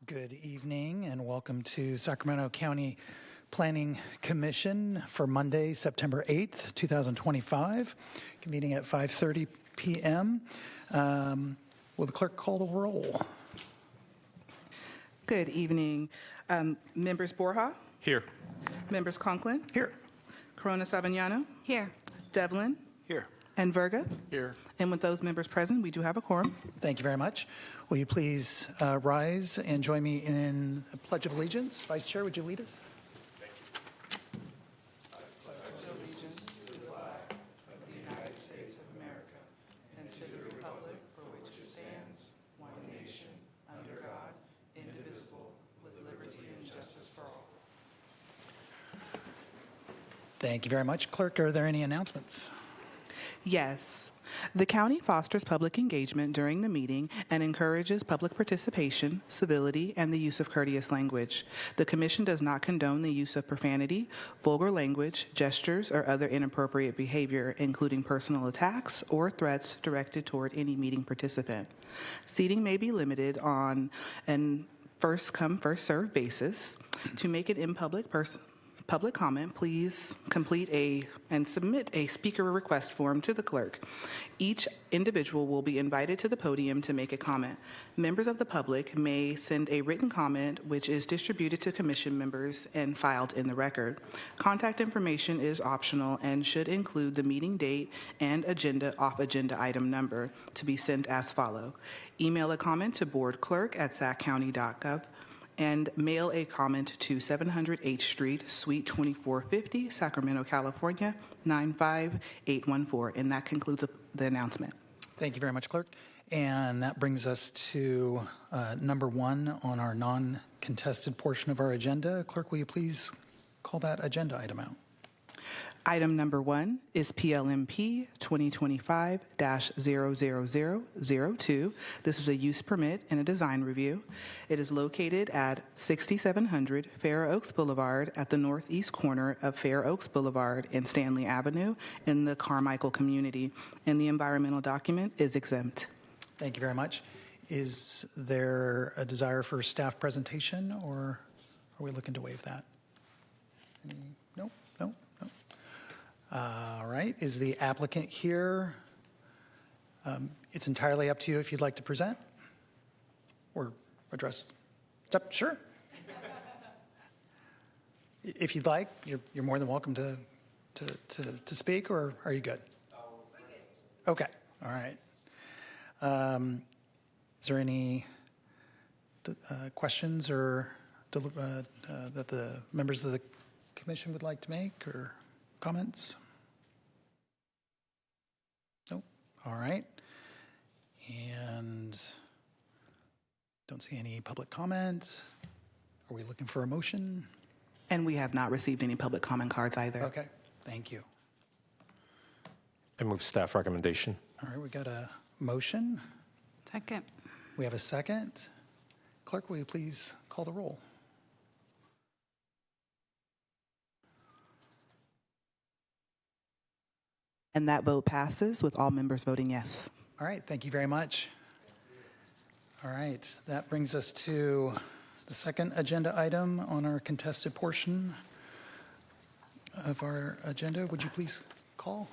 Good evening and welcome to Sacramento County Planning Commission for Monday, September 8th, 2025, convening at 5:30 p.m. Will the clerk call the roll? Good evening. Members Borja, Here. members Conklin, Here. Corona Savignano, Here. Devlin, Here. and Verga. Here. And with those members present, we do have a quorum. Thank you very much. Will you please rise and join me in a Pledge of Allegiance? Vice Chair, would you lead us? Thank you very much. Clerk, are there any announcements? Yes. The county fosters public engagement during the meeting and encourages public participation, civility, and the use of courteous language. The commission does not condone the use of profanity, vulgar language, gestures, or other inappropriate behavior, including personal attacks or threats directed toward any meeting participant. Seating may be limited on an first-come, first-served basis. To make it in public comment, please complete and submit a speaker request form to the clerk. Each individual will be invited to the podium to make a comment. Members of the public may send a written comment which is distributed to commission members and filed in the record. Contact information is optional and should include the meeting date and off-agenda item number to be sent as follow. Email a comment to boardclerk@saccounty.gov and mail a comment to 700 H Street, Suite 2450, Sacramento, California, 95814. And that concludes the announcement. Thank you very much, Clerk. And that brings us to number one on our non-contested portion of our agenda. Clerk, will you please call that agenda item out? Item number one is PLMP 2025-00002. This is a use permit and a design review. It is located at 6700 Fair Oaks Boulevard at the northeast corner of Fair Oaks Boulevard and Stanley Avenue in the Carmichael community, and the environmental document is exempt. Thank you very much. Is there a desire for staff presentation, or are we looking to waive that? Nope. All right, is the applicant here? It's entirely up to you if you'd like to present or address. Sure. If you'd like, you're more than welcome to speak, or are you good? Okay, all right. Is there any questions or that the members of the commission would like to make, or comments? Nope. All right. And don't see any public comments. Are we looking for a motion? And we have not received any public comment cards either. Okay. Thank you. I move staff recommendation. All right. We got a motion. Second. We have a second. Clerk, will you please call the roll? And that vote passes with all members voting yes. All right, thank you very much. All right, that brings us to the second agenda item on our contested portion of our agenda. Would you please call?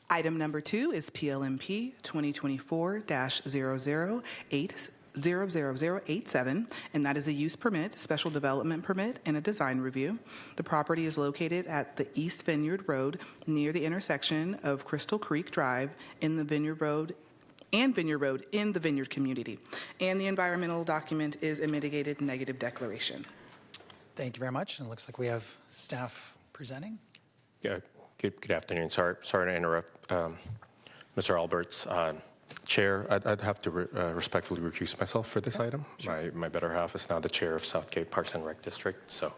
Item number two is PLMP 2024-00087, and that is a use permit, special development permit, and a design review. The property is located at the East Vineyard Road near the intersection of Crystal Creek Drive in the Vineyard Road in the Vineyard community. And the environmental document is a mitigated negative declaration. Thank you very much. And it looks like we have staff presenting. Yeah, good afternoon. Sorry to interrupt, Mr. Alberts. Chair, I'd have to respectfully recuse myself for this item. Sure. My better half is now the chair of Southgate Parks and Rec District, so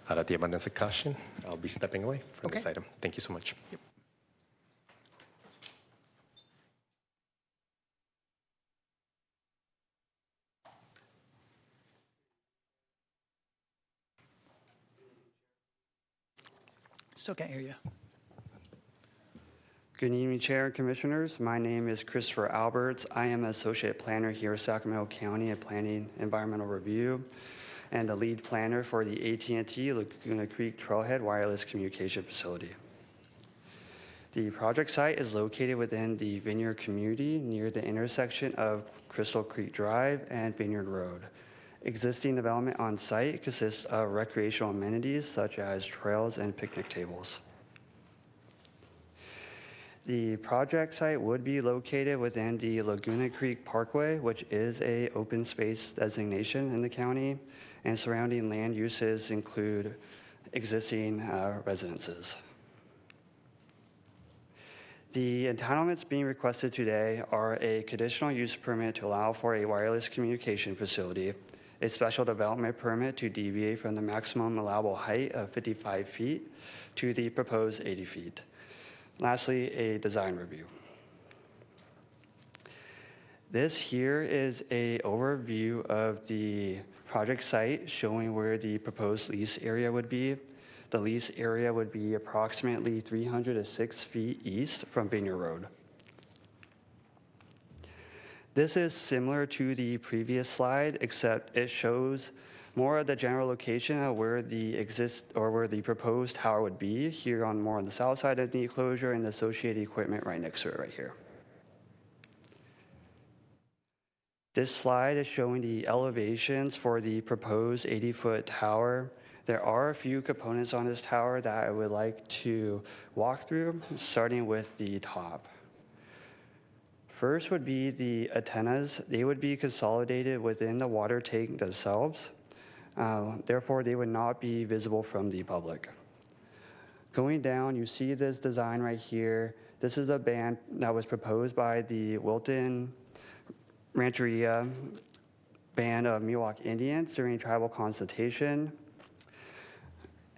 out of the abundance of caution, I'll be stepping away from this item. Thank you so much. Yep. Still can't hear you. Good evening, Chair and Commissioners. My name is Christopher Alberts. I am Associate Planner here at Sacramento County at Planning Environmental Review and the lead planner for the AT&T Laguna Creek Trailhead Wireless Communication Facility. The project site is located within the Vineyard community near the intersection of Crystal Creek Drive and Vineyard Road. Existing development on site consists of recreational amenities such as trails and picnic tables. The project site would be located within the Laguna Creek Parkway, which is an open space designation in the county, and surrounding land uses include existing residences. The entitlements being requested today are a conditional use permit to allow for a wireless communication facility, a special development permit to deviate from the maximum allowable height of 55 feet to the proposed 80 feet. Lastly, a design review. This here is an overview of the project site showing where the proposed lease area would be. The lease area would be approximately 306 feet east from Vineyard Road. This is similar to the previous slide, except it shows more of the general location of where the proposed tower would be here more on the south side of the enclosure and the associated equipment right next to it right here. This slide is showing the elevations for the proposed 80-foot tower. There are a few components on this tower that I would like to walk through, starting with the top. First would be the antennas. They would be consolidated within the water tank themselves. Therefore, they would not be visible from the public. Going down, you see this design right here. This is a band that was proposed by the Wilton Rancheria Band of Miwok Indians during tribal consultation.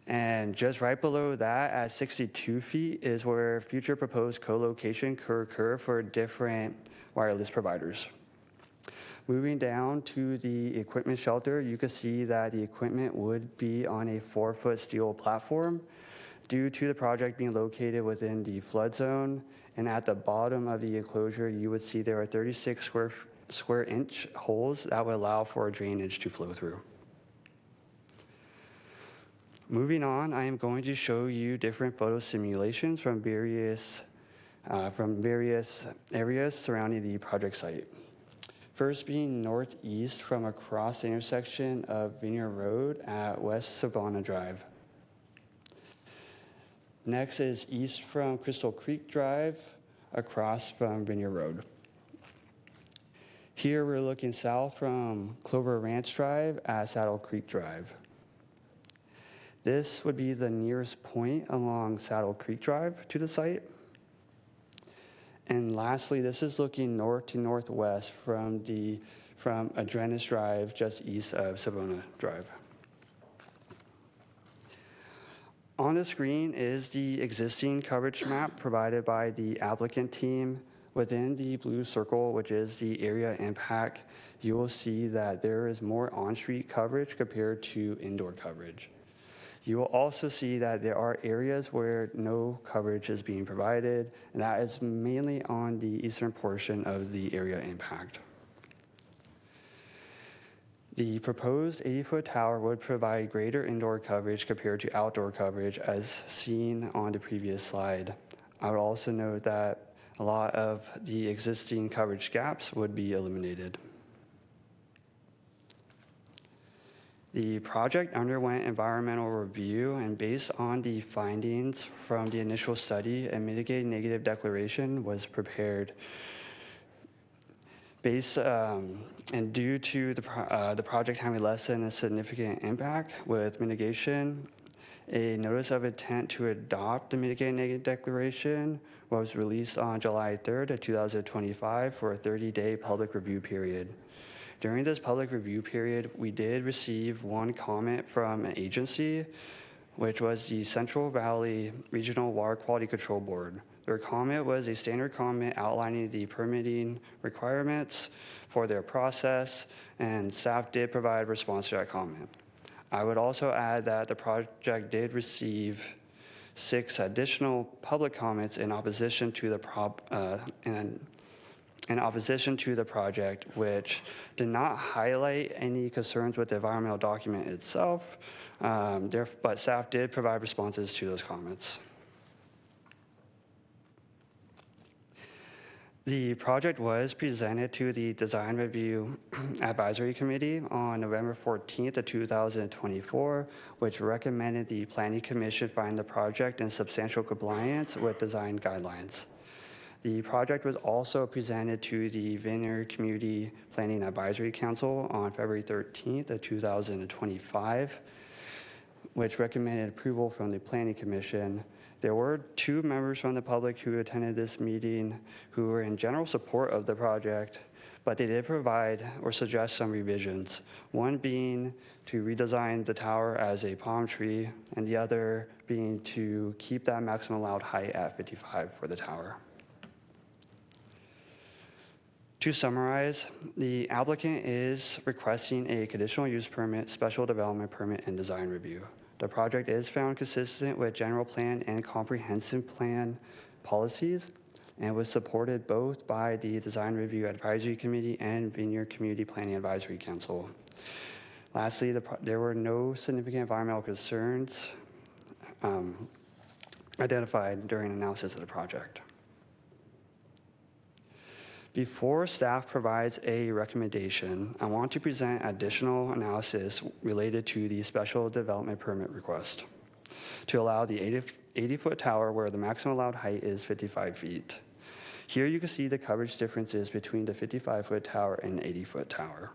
And just right below that, at 62 feet, is where future proposed co-location could occur for different wireless providers. Moving down to the equipment shelter, you can see that the equipment would be on a 4-foot steel platform due to the project being located within the flood zone. And at the bottom of the enclosure, you would see there are 36 square inch holes that would allow for drainage to flow through. Moving on, I am going to show you different photo simulations from various areas surrounding the project site. First being northeast from across the intersection of Vineyard Road at West Savannah Drive. Next is east from Crystal Creek Drive across from Vineyard Road. Here we're looking south from Clover Ranch Drive at Saddle Creek Drive. This would be the nearest point along Saddle Creek Drive to the site. And lastly, this is looking north to northwest from Adrenis Drive, just east of Savannah Drive. On the screen is the existing coverage map provided by the applicant team. Within the blue circle, which is the area impact, you will see that there is more on-street coverage compared to indoor coverage. You will also see that there are areas where no coverage is being provided, and that is mainly on the eastern portion of the area impact. The proposed 80-foot tower would provide greater indoor coverage compared to outdoor coverage as seen on the previous slide. I would also note that a lot of the existing coverage gaps would be eliminated. The project underwent environmental review, and based on the findings from the initial study, a mitigated negative declaration was prepared. And due to the project having less than a significant impact with mitigation, a notice of intent to adopt the mitigated negative declaration was released on July 3rd of 2025 for a 30-day public review period. During this public review period, we did receive one comment from an agency, which was the Central Valley Regional Water Quality Control Board. Their comment was a standard comment outlining the permitting requirements for their process, and staff did provide a response to that comment. I would also add that the project did receive 6 additional public comments in opposition to the project, which did not highlight any concerns with the environmental document itself, but staff did provide responses to those comments. The project was presented to the Design Review Advisory Committee on November 14th of 2024, which recommended the Planning Commission find the project in substantial compliance with design guidelines. The project was also presented to the Vineyard Community Planning Advisory Council on February 13th of 2025, which recommended approval from the Planning Commission. There were 2 members from the public who attended this meeting who were in general support of the project, but they did provide or suggest some revisions, one being to redesign the tower as a palm tree, and the other being to keep that maximum allowed height at 55 for the tower. To summarize, the applicant is requesting a conditional use permit, special development permit, and design review. The project is found consistent with general plan and comprehensive plan policies and was supported both by the Design Review Advisory Committee and Vineyard Community Planning Advisory Council. Lastly, there were no significant environmental concerns identified during analysis of the project. Before staff provides a recommendation, I want to present additional analysis related to the special development permit request to allow the 80-foot tower where the maximum allowed height is 55 feet. Here you can see the coverage differences between the 55-foot tower and 80-foot tower.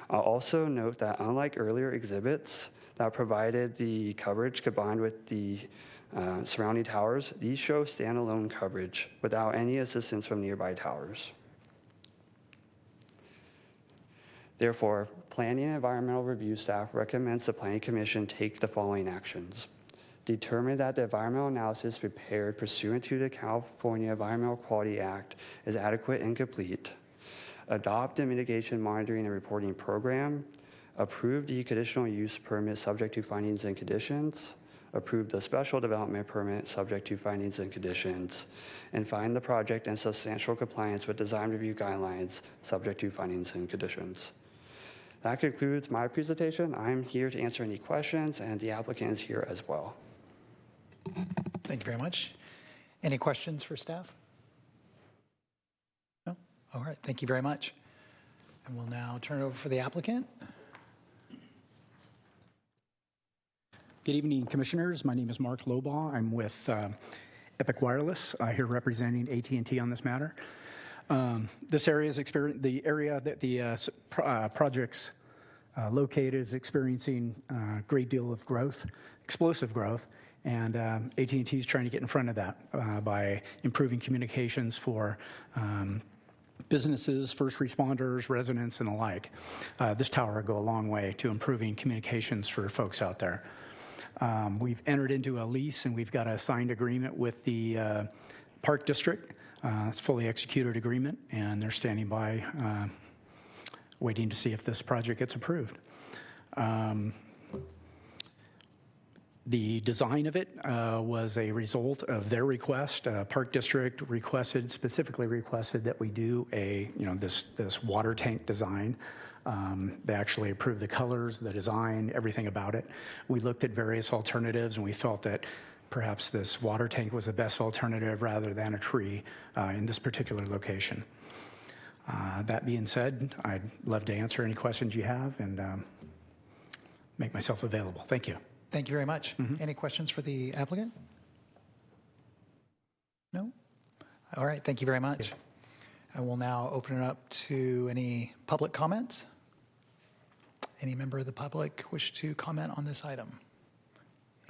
I'll also note that unlike earlier exhibits that provided the coverage combined with the surrounding towers, these show standalone coverage without any assistance from nearby towers. Therefore, Planning and Environmental Review staff recommends the Planning Commission take the following actions. Determine that the environmental analysis prepared pursuant to the California Environmental Quality Act is adequate and complete. Adopt the mitigation monitoring and reporting program. Approve the conditional use permit subject to findings and conditions. Approve the special development permit subject to findings and conditions. And find the project in substantial compliance with design review guidelines subject to findings and conditions. That concludes my presentation. I'm here to answer any questions, and the applicant is here as well. Thank you very much. Any questions for staff? No? All right, thank you very much. And we'll now turn it over for the applicant. Good evening, commissioners. My name is Mark Lobaugh. I'm with Epic Wireless, here representing AT&T on this matter. This area is the area that the project's located is experiencing a great deal of growth, explosive growth, and AT&T is trying to get in front of that by improving communications for businesses, first responders, residents, and the like. This tower will go a long way to improving communications for folks out there. We've entered into a lease, and we've got a signed agreement with the Park District. It's a fully executed agreement, and they're standing by waiting to see if this project gets approved. The design of it was a result of their request. Park District specifically requested that we do this water tank design. They actually approved the colors, the design, everything about it. We looked at various alternatives, and we felt that perhaps this water tank was the best alternative rather than a tree in this particular location. That being said, I'd love to answer any questions you have and make myself available. Thank you. Thank you very much. Any questions for the applicant? No? All right, thank you very much. I will now open it up to any public comments. Any member of the public wish to comment on this item?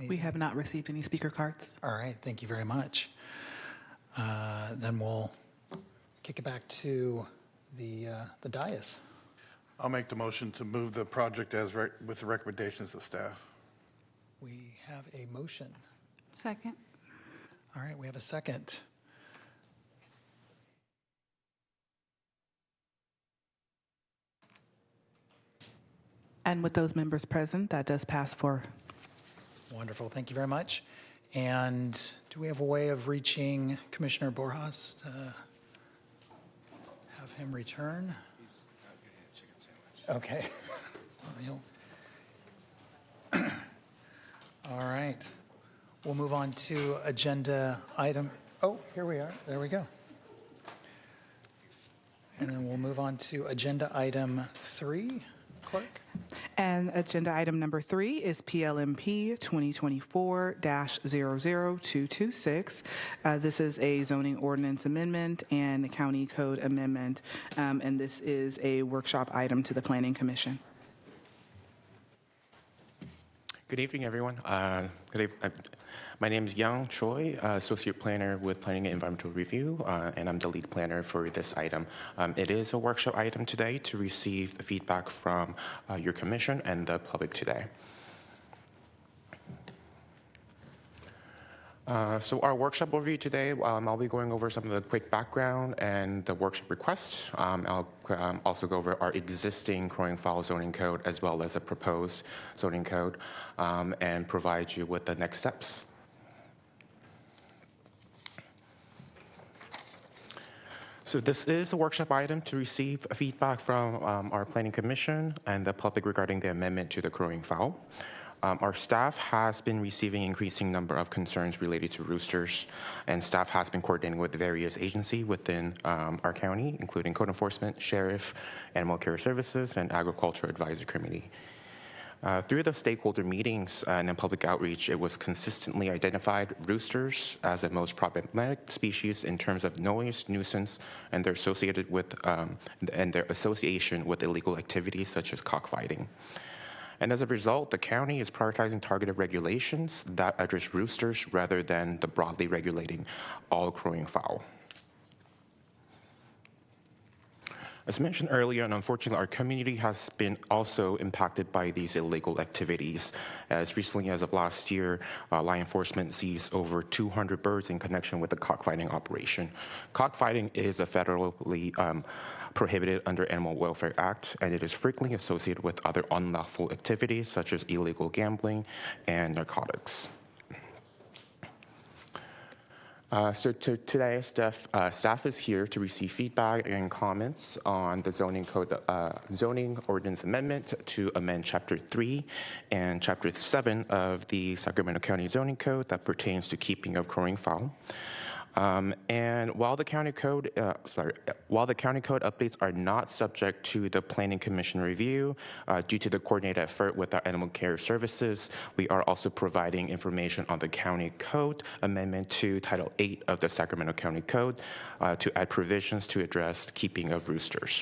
We have not received any speaker cards. All right, thank you very much. Then we'll kick it back to the dais. I'll make the motion to move the project with the recommendations of staff. We have a motion. Second. All right, we have a second. And with those members present, that does pass for. Wonderful, thank you very much. And do we have a way of reaching Commissioner Borjas to have him return? He's out getting a chicken sandwich. Okay. Well, all right. We'll move on to agenda item. Oh, here we are. There we go. And then we'll move on to agenda item 3, Clerk. And agenda item number 3 is PLMP 2024-00226. This is a zoning ordinance amendment and a county code amendment, and this is a workshop item to the Planning Commission. Good evening, everyone. My name is Yang Choi, Associate Planner with Planning and Environmental Review, and I'm the lead planner for this item. It is a workshop item today to receive the feedback from your commission and the public today. So our workshop overview today, I'll be going over some of the quick background and the workshop requests. I'll also go over our existing crowing fowl zoning code as well as a proposed zoning code and provide you with the next steps. So this is a workshop item to receive feedback from our Planning Commission and the public regarding the amendment to the crowing fowl. Our staff has been receiving increasing number of concerns related to roosters, and staff has been coordinating with various agencies within our county, including code enforcement, sheriff, animal care services, and agriculture advisory committee. Through the stakeholder meetings and in public outreach, it was consistently identified roosters as the most problematic species in terms of noise, nuisance, and their associated with and their association with illegal activities such as cockfighting. And as a result, the county is prioritizing targeted regulations that address roosters rather than the broadly regulating all crowing fowl. As mentioned earlier, and unfortunately, our community has been also impacted by these illegal activities. As recently as of last year, law enforcement seized over 200 birds in connection with the cockfighting operation. Cockfighting is a federally prohibited under Animal Welfare Act, and it is frequently associated with other unlawful activities such as illegal gambling and narcotics. So today, staff is here to receive feedback and comments on the zoning ordinance amendment to amend Chapter 3 and Chapter 7 of the Sacramento County Zoning Code that pertains to keeping of crowing fowl. And while the county code updates are not subject to the Planning Commission review, due to the coordinated effort with our animal care services, we are also providing information on the county code amendment to Title 8 of the Sacramento County Code to add provisions to address keeping of roosters.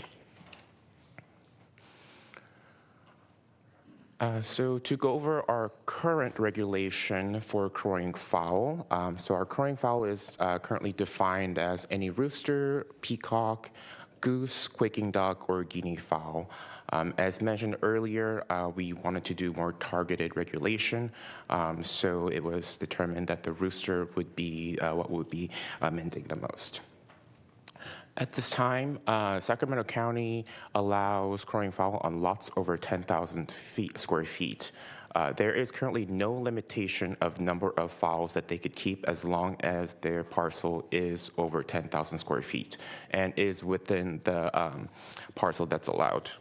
So to go over our current regulation for crowing fowl, so our crowing fowl is currently defined as any rooster, peacock, goose, quaking duck, or guinea fowl. As mentioned earlier, we wanted to do more targeted regulation, so it was determined that the rooster would be what would be amending the most. At this time, Sacramento County allows crowing fowl on lots over 10,000 square feet. There is currently no limitation of number of fowls that they could keep as long as their parcel is over 10,000 square feet and is within the parcel that's allowed.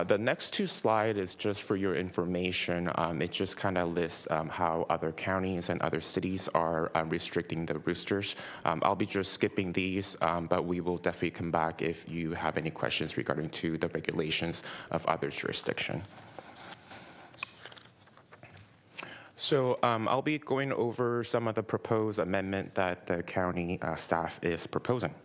The next two slides is just for your information. It just kind of lists how other counties and other cities are restricting the roosters. I'll be just skipping these, but we will definitely come back if you have any questions regarding to the regulations of other jurisdiction. So I'll be going over some of the proposed amendment that the county staff is proposing.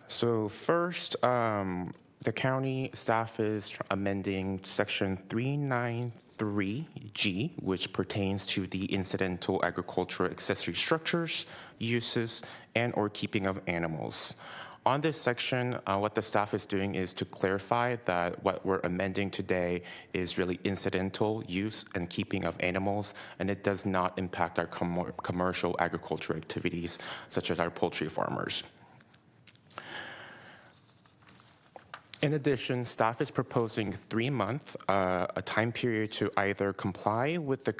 So first, the county staff is amending section 393G, which pertains to the incidental agricultural accessory structures, uses, and or keeping of animals. On this section, what the staff is doing is to clarify that what we're amending today is really incidental use and keeping of animals, and it does not impact our commercial agricultural activities, such as our poultry farmers. In addition, staff is proposing 3-month, a time period to either comply with the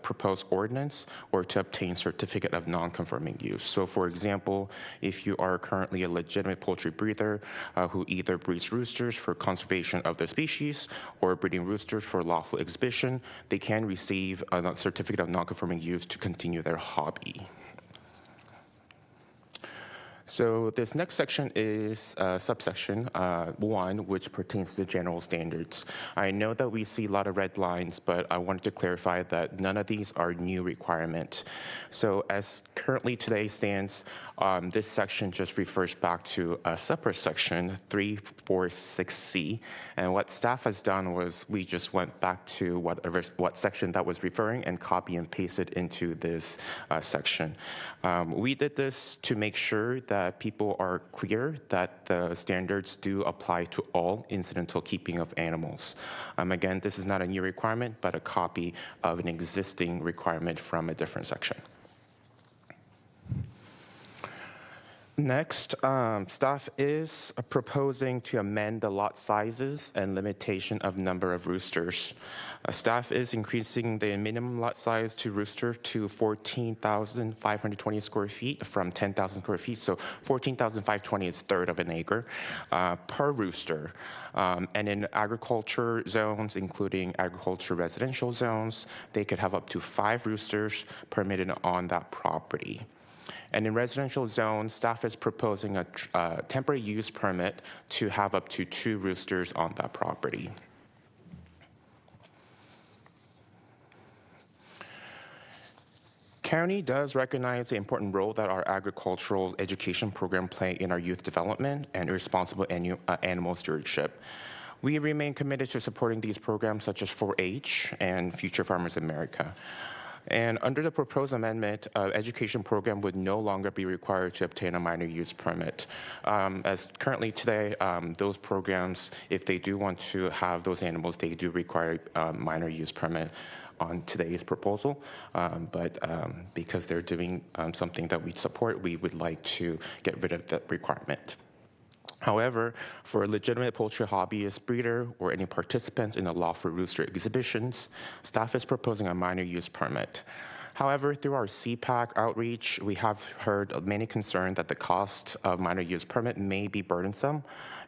proposed ordinance or to obtain certificate of non-conforming use. So for example, if you are currently a legitimate poultry breeder who either breeds roosters for conservation of the species or breeding roosters for lawful exhibition, they can receive a certificate of non-conforming use to continue their hobby. So this next section is subsection 1, which pertains to general standards. I know that we see a lot of red lines, but I wanted to clarify that none of these are new requirement. So as currently today stands, this section just refers back to a separate section, 346C. And what staff has done was we just went back to what section that was referring and copy and pasted into this section. We did this to make sure that people are clear that the standards do apply to all incidental keeping of animals. Again, this is not a new requirement, but a copy of an existing requirement from a different section. Next, staff is proposing to amend the lot sizes and limitation of number of roosters. Staff is increasing the minimum lot size to rooster to 14,520 square feet from 10,000 square feet. So 14,520 is a third of an acre per rooster. And in agriculture zones, including agriculture residential zones, they could have up to 5 roosters permitted on that property. And in residential zones, staff is proposing a temporary use permit to have up to 2 roosters on that property. County does recognize the important role that our agricultural education program play in our youth development and responsible animal stewardship. We remain committed to supporting these programs such as 4-H and Future Farmers America. And under the proposed amendment, education program would no longer be required to obtain a minor use permit. As currently today, those programs, if they do want to have those animals, they do require a minor use permit on today's proposal. But because they're doing something that we support, we would like to get rid of that requirement. However, for a legitimate poultry hobbyist breeder or any participants in the lawful rooster exhibitions, staff is proposing a minor use permit. However, through our CPAC outreach, we have heard of many concerns that the cost of minor use permit may be burdensome,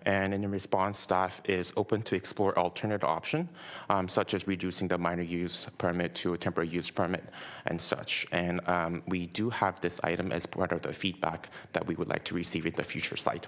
and in response, staff is open to explore alternate option, such as reducing the minor use permit to a temporary use permit and such. And we do have this item as part of the feedback that we would like to receive in the future slide.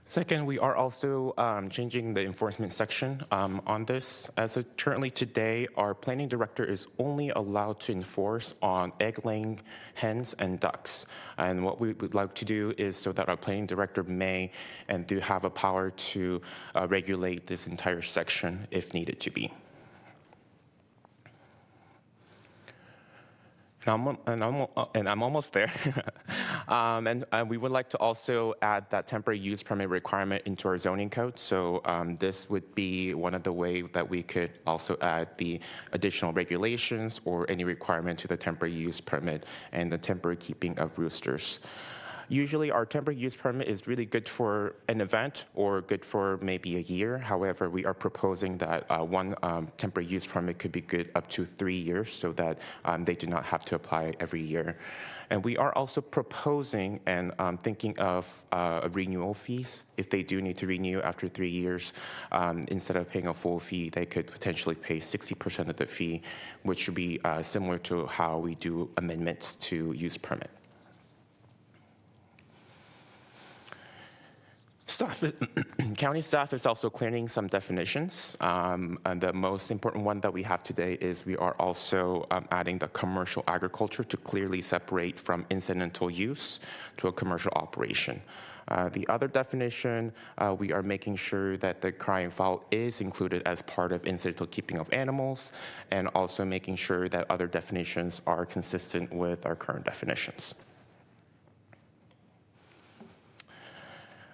Second, we are also changing the enforcement section on this. As currently today, our planning director is only allowed to enforce on egg-laying hens and ducks. And what we would like to do is so that our planning director may and do have a power to regulate this entire section if needed to be. And I'm almost there. And we would like to also add that temporary use permit requirement into our zoning code. So this would be one of the ways that we could also add the additional regulations or any requirement to the temporary use permit and the temporary keeping of roosters. Usually our temporary use permit is really good for an event or good for maybe a year. However, we are proposing that one temporary use permit could be good up to 3 years so that they do not have to apply every year. And we are also proposing and thinking of renewal fees. If they do need to renew after 3 years, instead of paying a full fee, they could potentially pay 60% of the fee, which would be similar to how we do amendments to use permit. County staff is also clearing some definitions. And the most important one that we have today is we are also adding the commercial agriculture to clearly separate from incidental use to a commercial operation. The other definition, we are making sure that the crying fowl is included as part of incidental keeping of animals, and also making sure that other definitions are consistent with our current definitions.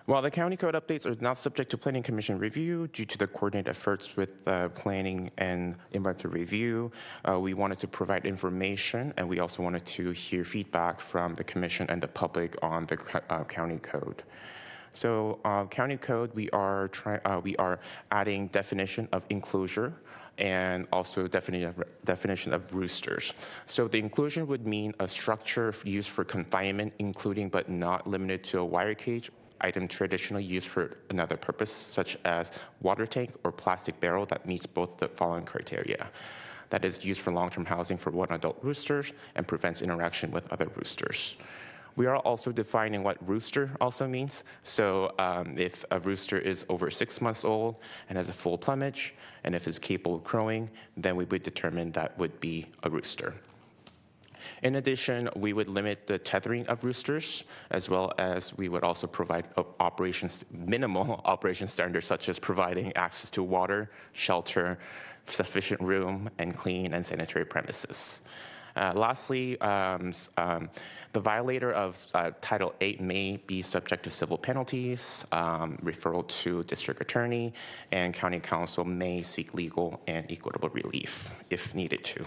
While the county code updates are not subject to Planning Commission review due to the coordinated efforts with planning and environmental review, we wanted to provide information, and we also wanted to hear feedback from the commission and the public on the county code. So, county code, we are adding definition of enclosure and also definition of roosters. So the inclusion would mean a structure used for confinement, including but not limited to a wire cage item traditionally used for another purpose, such as water tank or plastic barrel that meets both the following criteria. That is used for long-term housing for one adult roosters and prevents interaction with other roosters. We are also defining what rooster also means. So if a rooster is over 6 months old and has a full plumage, and if it's capable of crowing, then we would determine that would be a rooster. In addition, we would limit the tethering of roosters, as well as we would also provide minimal operation standards, such as providing access to water, shelter, sufficient room, and clean and sanitary premises. Lastly, the violator of Title 8 may be subject to civil penalties, referral to district attorney, and county council may seek legal and equitable relief if needed to.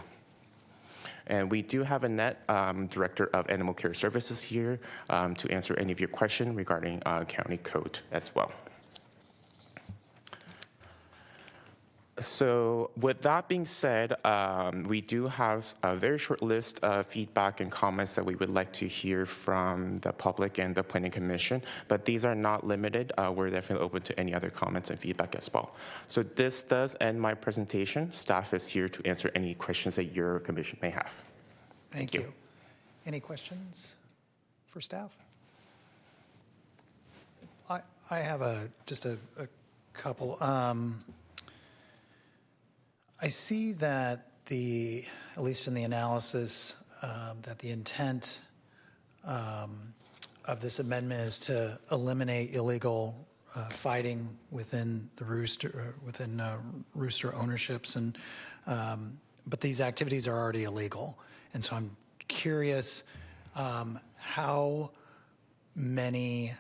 And we do have Annette, Director of Animal Care Services here to answer any of your questions regarding county code as well. So with that being said, we do have a very short list of feedback and comments that we would like to hear from the public and the Planning Commission, but these are not limited. We're definitely open to any other comments and feedback as well. So this does end my presentation. Staff is here to answer any questions that your commission may have. Thank you. Any questions for staff? I have just a couple. I see that at least in the analysis, that the intent of this amendment is to eliminate illegal fighting within the rooster ownerships, and but these activities are already illegal, and so I'm curious how many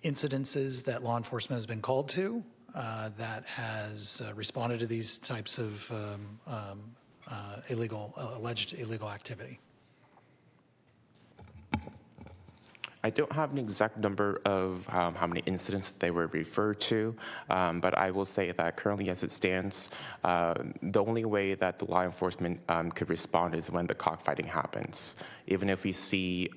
incidences that law enforcement has been called to that has responded to these types of alleged illegal activity. I don't have an exact number of how many incidents they were referred to, but I will say that currently as it stands, the only way that the law enforcement could respond is when the cockfighting happens. Even if we see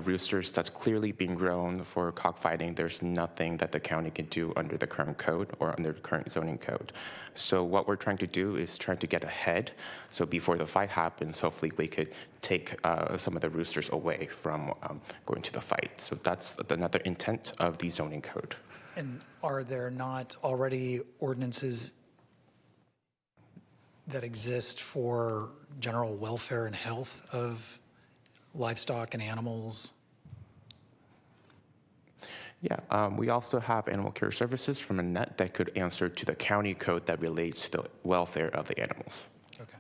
roosters that's clearly being grown for cockfighting, there's nothing that the county can do under the current code or under the current zoning code. So what we're trying to do is trying to get ahead. So before the fight happens, hopefully we could take some of the roosters away from going to the fight. So that's another intent of the zoning code. And are there not already ordinances that exist for general welfare and health of livestock and animals? Yeah, we also have animal care services from Annette that could answer to the county code that relates to the welfare of the animals. Okay.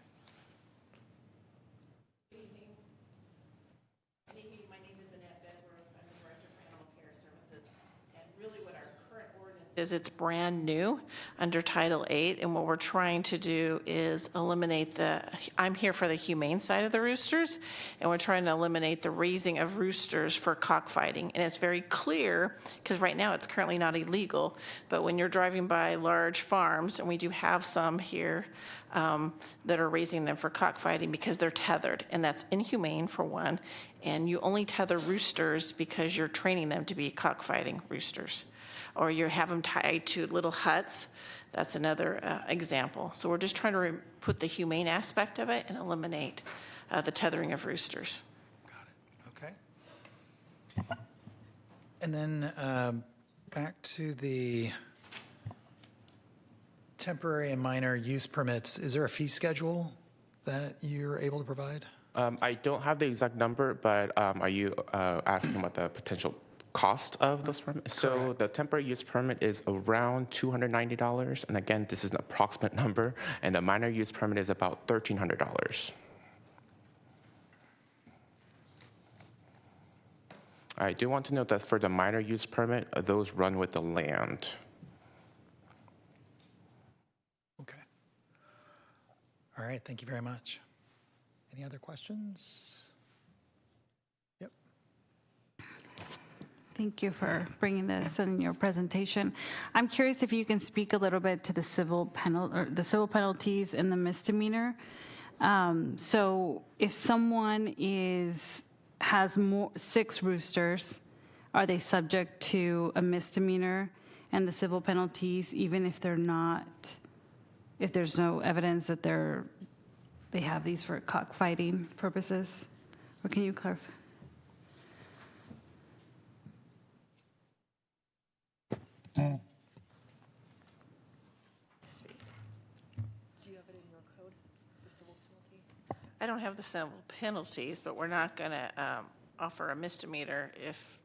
Is it's brand new under Title 8, and what we're trying to do is eliminate I'm here for the humane side of the roosters, and we're trying to eliminate the raising of roosters for cockfighting. And it's very clear, because right now it's currently not illegal, but when you're driving by large farms, and we do have some here that are raising them for cockfighting because they're tethered, and that's inhumane for one, and you only tether roosters because you're training them to be cockfighting roosters. Or you have them tied to little huts. That's another example. So we're just trying to put the humane aspect of it and eliminate the tethering of roosters. Got it. Okay. And then back to the temporary and minor use permits. Is there a fee schedule that you're able to provide? I don't have the exact number, but are you asking about the potential cost of those permits? So the temporary use permit is around $290, and again, this is an approximate number, and the minor use permit is about $1,300. I do want to note that for the minor use permit, those run with the land. Okay. All right, thank you very much. Any other questions? Yep. Thank you for bringing this in your presentation. I'm curious if you can speak a little bit to the civil penalties and the misdemeanor. So if someone has 6 roosters, are they subject to a misdemeanor and the civil penalties, even if they're not, if there's no evidence that they have these for cockfighting purposes? Or can you clarify? I don't have the civil penalties, but we're not going to offer a misdemeanor if,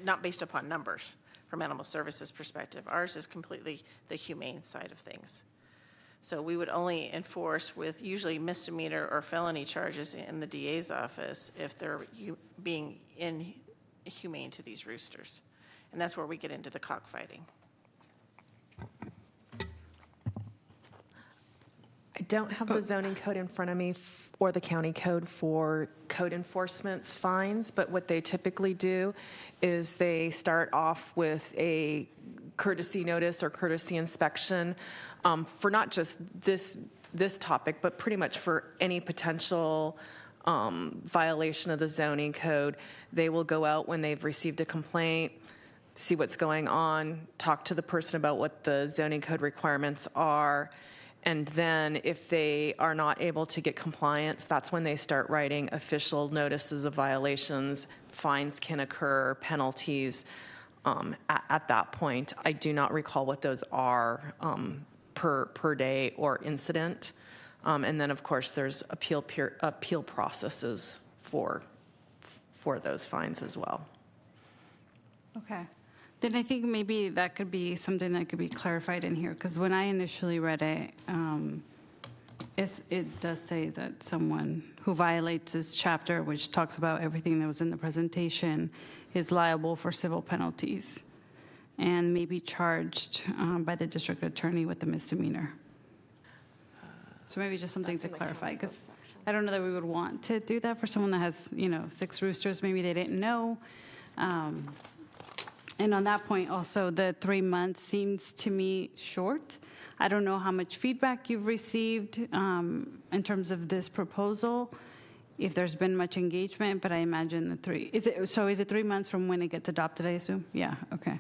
not based upon numbers from animal services perspective. Ours is completely the humane side of things. So we would only enforce with usually misdemeanor or felony charges in the DA's office if they're being inhumane to these roosters. And that's where we get into the cockfighting. I don't have the zoning code in front of me or the county code for code enforcement's fines, but what they typically do is they start off with a courtesy notice or courtesy inspection for not just this topic, but pretty much for any potential violation of the zoning code. They will go out when they've received a complaint, see what's going on, talk to the person about what the zoning code requirements are, and then if they are not able to get compliance, that's when they start writing official notices of violations. Fines can occur, penalties at that point. I do not recall what those are per day or incident. And then, of course, there's appeal processes for those fines as well. Okay. Then I think maybe that could be something that could be clarified in here, because when I initially read it, it does say that someone who violates this chapter, which talks about everything that was in the presentation, is liable for civil penalties and may be charged by the district attorney with a misdemeanor. So maybe just something to clarify, because I don't know that we would want to do that for someone that has, 6 roosters. Maybe they didn't know. And on that point, also, the 3 months seems to me short. I don't know how much feedback you've received in terms of this proposal, if there's been much engagement, but I imagine the 3. Is it 3 months from when it gets adopted, I assume? Yeah, okay.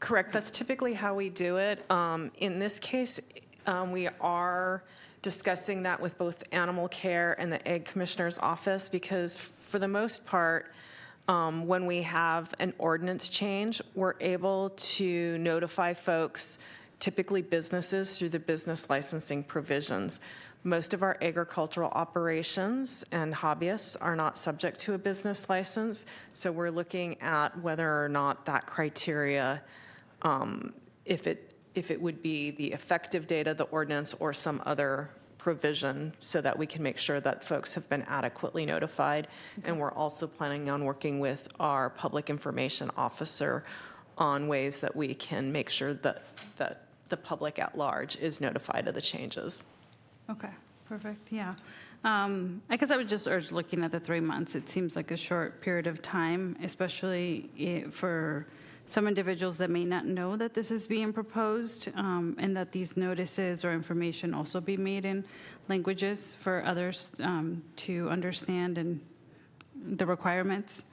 Correct. That's typically how we do it. In this case, we are discussing that with both animal care and the Egg Commissioner's office, because for the most part, when we have an ordinance change, we're able to notify folks, typically businesses, through the business licensing provisions. Most of our agricultural operations and hobbyists are not subject to a business license, so we're looking at whether or not that criteria, if it would be the effective date of the ordinance or some other provision, so that we can make sure that folks have been adequately notified. And we're also planning on working with our public information officer on ways that we can make sure that the public at large is notified of the changes. Okay, perfect, yeah. I guess I would just urge looking at the 3 months. It seems like a short period of time, especially for some individuals that may not know that this is being proposed, and that these notices or information also be made in languages for others to understand and the requirements.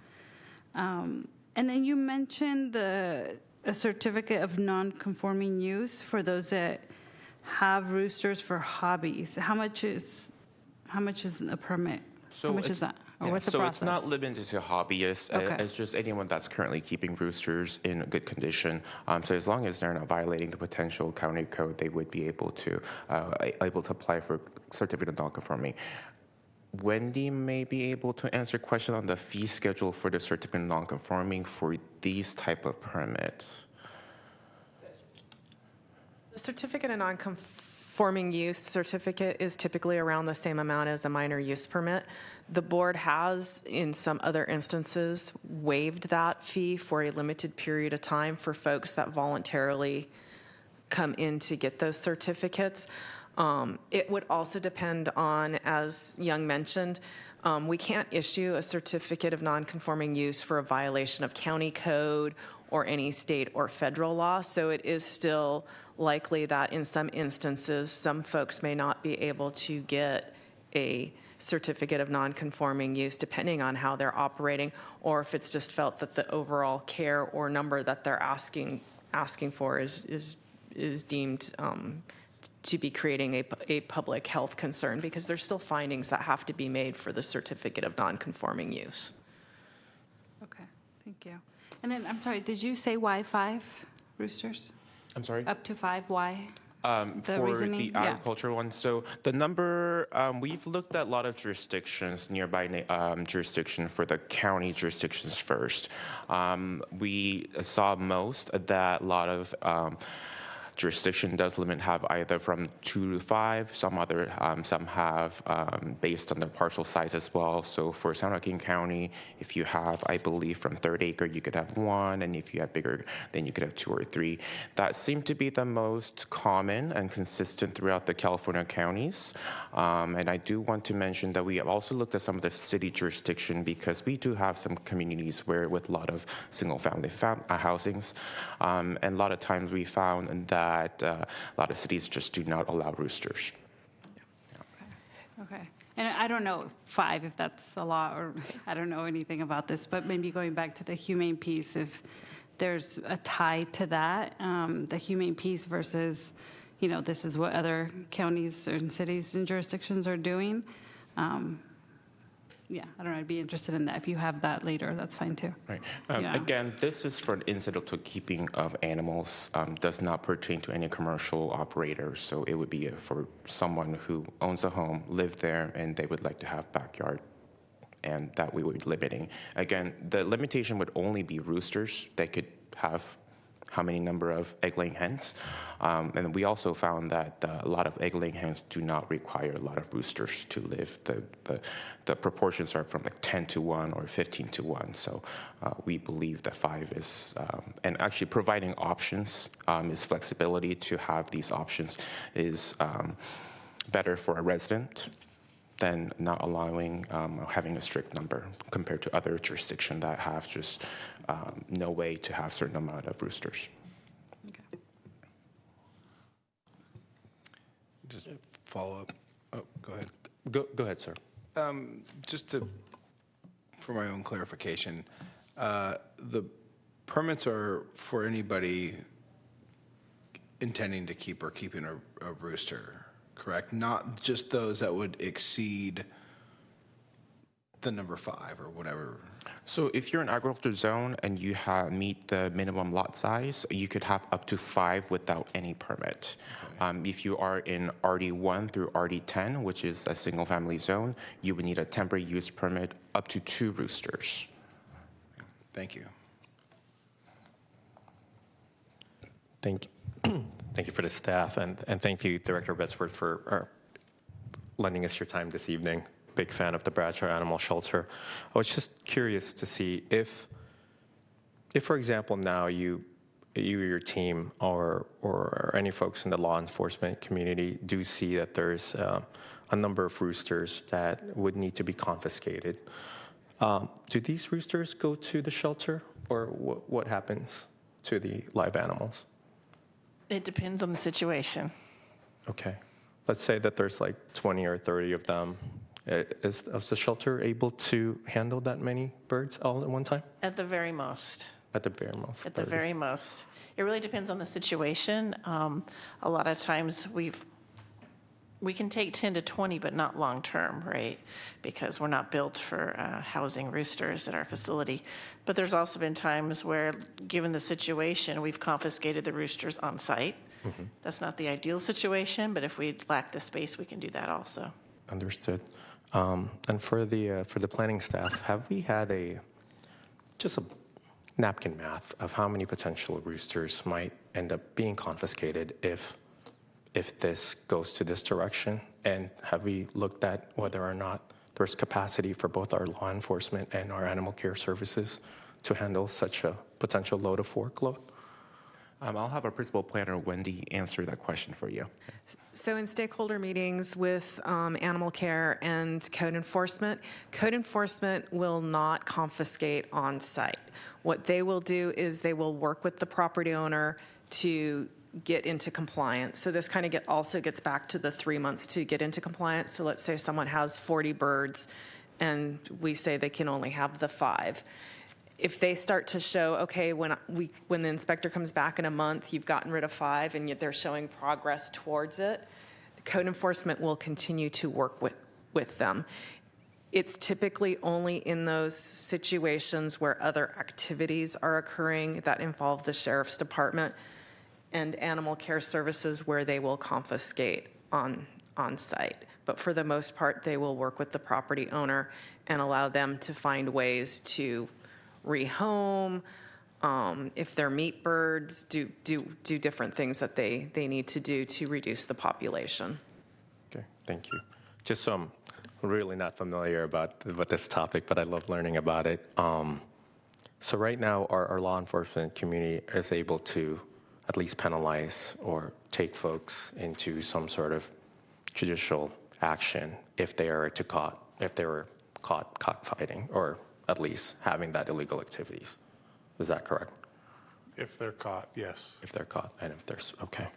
And then you mentioned a certificate of non-conforming use for those that have roosters for hobbies. How much is a permit? How much is that? Or what's the process? It's not limited to hobbyists. Okay. It's just anyone that's currently keeping roosters in good condition. So as long as they're not violating the potential county code, they would be able to apply for certificate of non-conforming. Wendy may be able to answer a question on the fee schedule for the certificate of non-conforming for these type of permits. The certificate of non-conforming non-conforming use certificate is typically around the same amount as a minor use permit. The board has, in some other instances, waived that fee for a limited period of time for folks that voluntarily come in to get those certificates. It would also depend on, as Young mentioned, we can't issue a certificate of non-conforming use for a violation of county code or any state or federal law. So it is still likely that in some instances, some folks may not be able to get a certificate of non-conforming use depending on how they're operating, or if it's just felt that the overall care or number that they're asking for is deemed to be creating a public health concern, because there's still findings that have to be made for the certificate of non-conforming use. Okay, thank you. And then, I'm sorry, did you say why 5 roosters? I'm sorry? Up to 5, why? For reasoning? the Yeah. agriculture one. So the number, we've looked at a lot of jurisdictions, nearby jurisdiction for the county jurisdictions first. We saw most that a lot of jurisdiction does have either from 2 to 5. Some have based on the parcel size as well. So for San Joaquin County, if you have, I believe, from 3rd acre, you could have 1, and if you have bigger, then you could have 2 or 3. That seemed to be the most common and consistent throughout the California counties. And I do want to mention that we have also looked at some of the city jurisdiction, because we do have some communities where with a lot of single-family housings, and a lot of times we found that a lot of cities just do not allow roosters. Okay. And I don't know 5 if that's a lot, or I don't know anything about this, but maybe going back to the humane piece, if there's a tie to that, the humane piece versus, this is what other counties and cities and jurisdictions are doing. Yeah, I don't know, I'd be interested in that. If you have that later, that's fine too. Right. Yeah. Again, this is for an incidental keeping of animals, does not pertain to any commercial operator. So it would be for someone who owns a home, live there, and they would like to have backyard, and that we would be limiting. Again, the limitation would only be roosters. They could have how many number of egg-laying hens. And we also found that a lot of egg-laying hens do not require a lot of roosters to live. The proportions are from like 10 to 1 or 15 to 1. So we believe that 5 is, and actually providing options is flexibility to have these options is better for a resident than not allowing, having a strict number compared to other jurisdictions that have just no way to have certain amount of roosters. Okay. Just follow up. Oh, go ahead. Go ahead, sir. For my own clarification, the permits are for anybody intending to keep or keeping a rooster, correct? Not just those that would exceed the number 5 or whatever. So if you're in agriculture zone and you meet the minimum lot size, you could have up to 5 without any permit. Okay. If you are in RD1 through RD10, which is a single family zone, you would need a temporary use permit up to 2 roosters. Thank you. Thank you for the staff, and thank you, Director Bedsworth, for lending us your time this evening. Big fan of the Bradshaw Animal Shelter. I was just curious to see if for example, now you or your team or any folks in the law enforcement community do see that there's a number of roosters that would need to be confiscated. Do these roosters go to the shelter, or what happens to the live animals? It depends on the situation. Okay. Let's say that there's like 20 or 30 of them. Is the shelter able to handle that many birds all at one time? At the very most. At the very most. At the very most. It really depends on the situation. A lot of times we can take 10 to 20, but not long term, right? Because we're not built for housing roosters at our facility. But there's also been times where, given the situation, we've confiscated the roosters on site. Mm-hmm. That's not the ideal situation, but if we lack the space, we can do that also. Understood. And for the planning staff, have we had just a napkin math of how many potential roosters might end up being confiscated if if this goes to this direction? And have we looked at whether or not there's capacity for both our law enforcement and our animal care services to handle such a potential load of workload? I'll have our principal planner, Wendy, answer that question for you. So in stakeholder meetings with animal care and code enforcement will not confiscate on site. What they will do is they will work with the property owner to get into compliance. So this kind of also gets back to the 3 months to get into compliance. So let's say someone has 40 birds and we say they can only have the 5. If they start to show, okay, when the inspector comes back in a month, you've gotten rid of 5 and yet they're showing progress towards it, the code enforcement will continue to work with them. It's typically only in those situations where other activities are occurring that involve the sheriff's department and animal care services where they will confiscate on site. But for the most part, they will work with the property owner and allow them to find ways to rehome, if they're meat birds, do different things that they need to do to reduce the population. Okay, thank you. Just so I'm really not familiar with this topic, but I love learning about it. So right now, our law enforcement community is able to at least penalize or take folks into some sort of judicial action if they were caught cockfighting or at least having that illegal activities. Is that correct? If they're caught, yes. If they're caught and if there's, okay.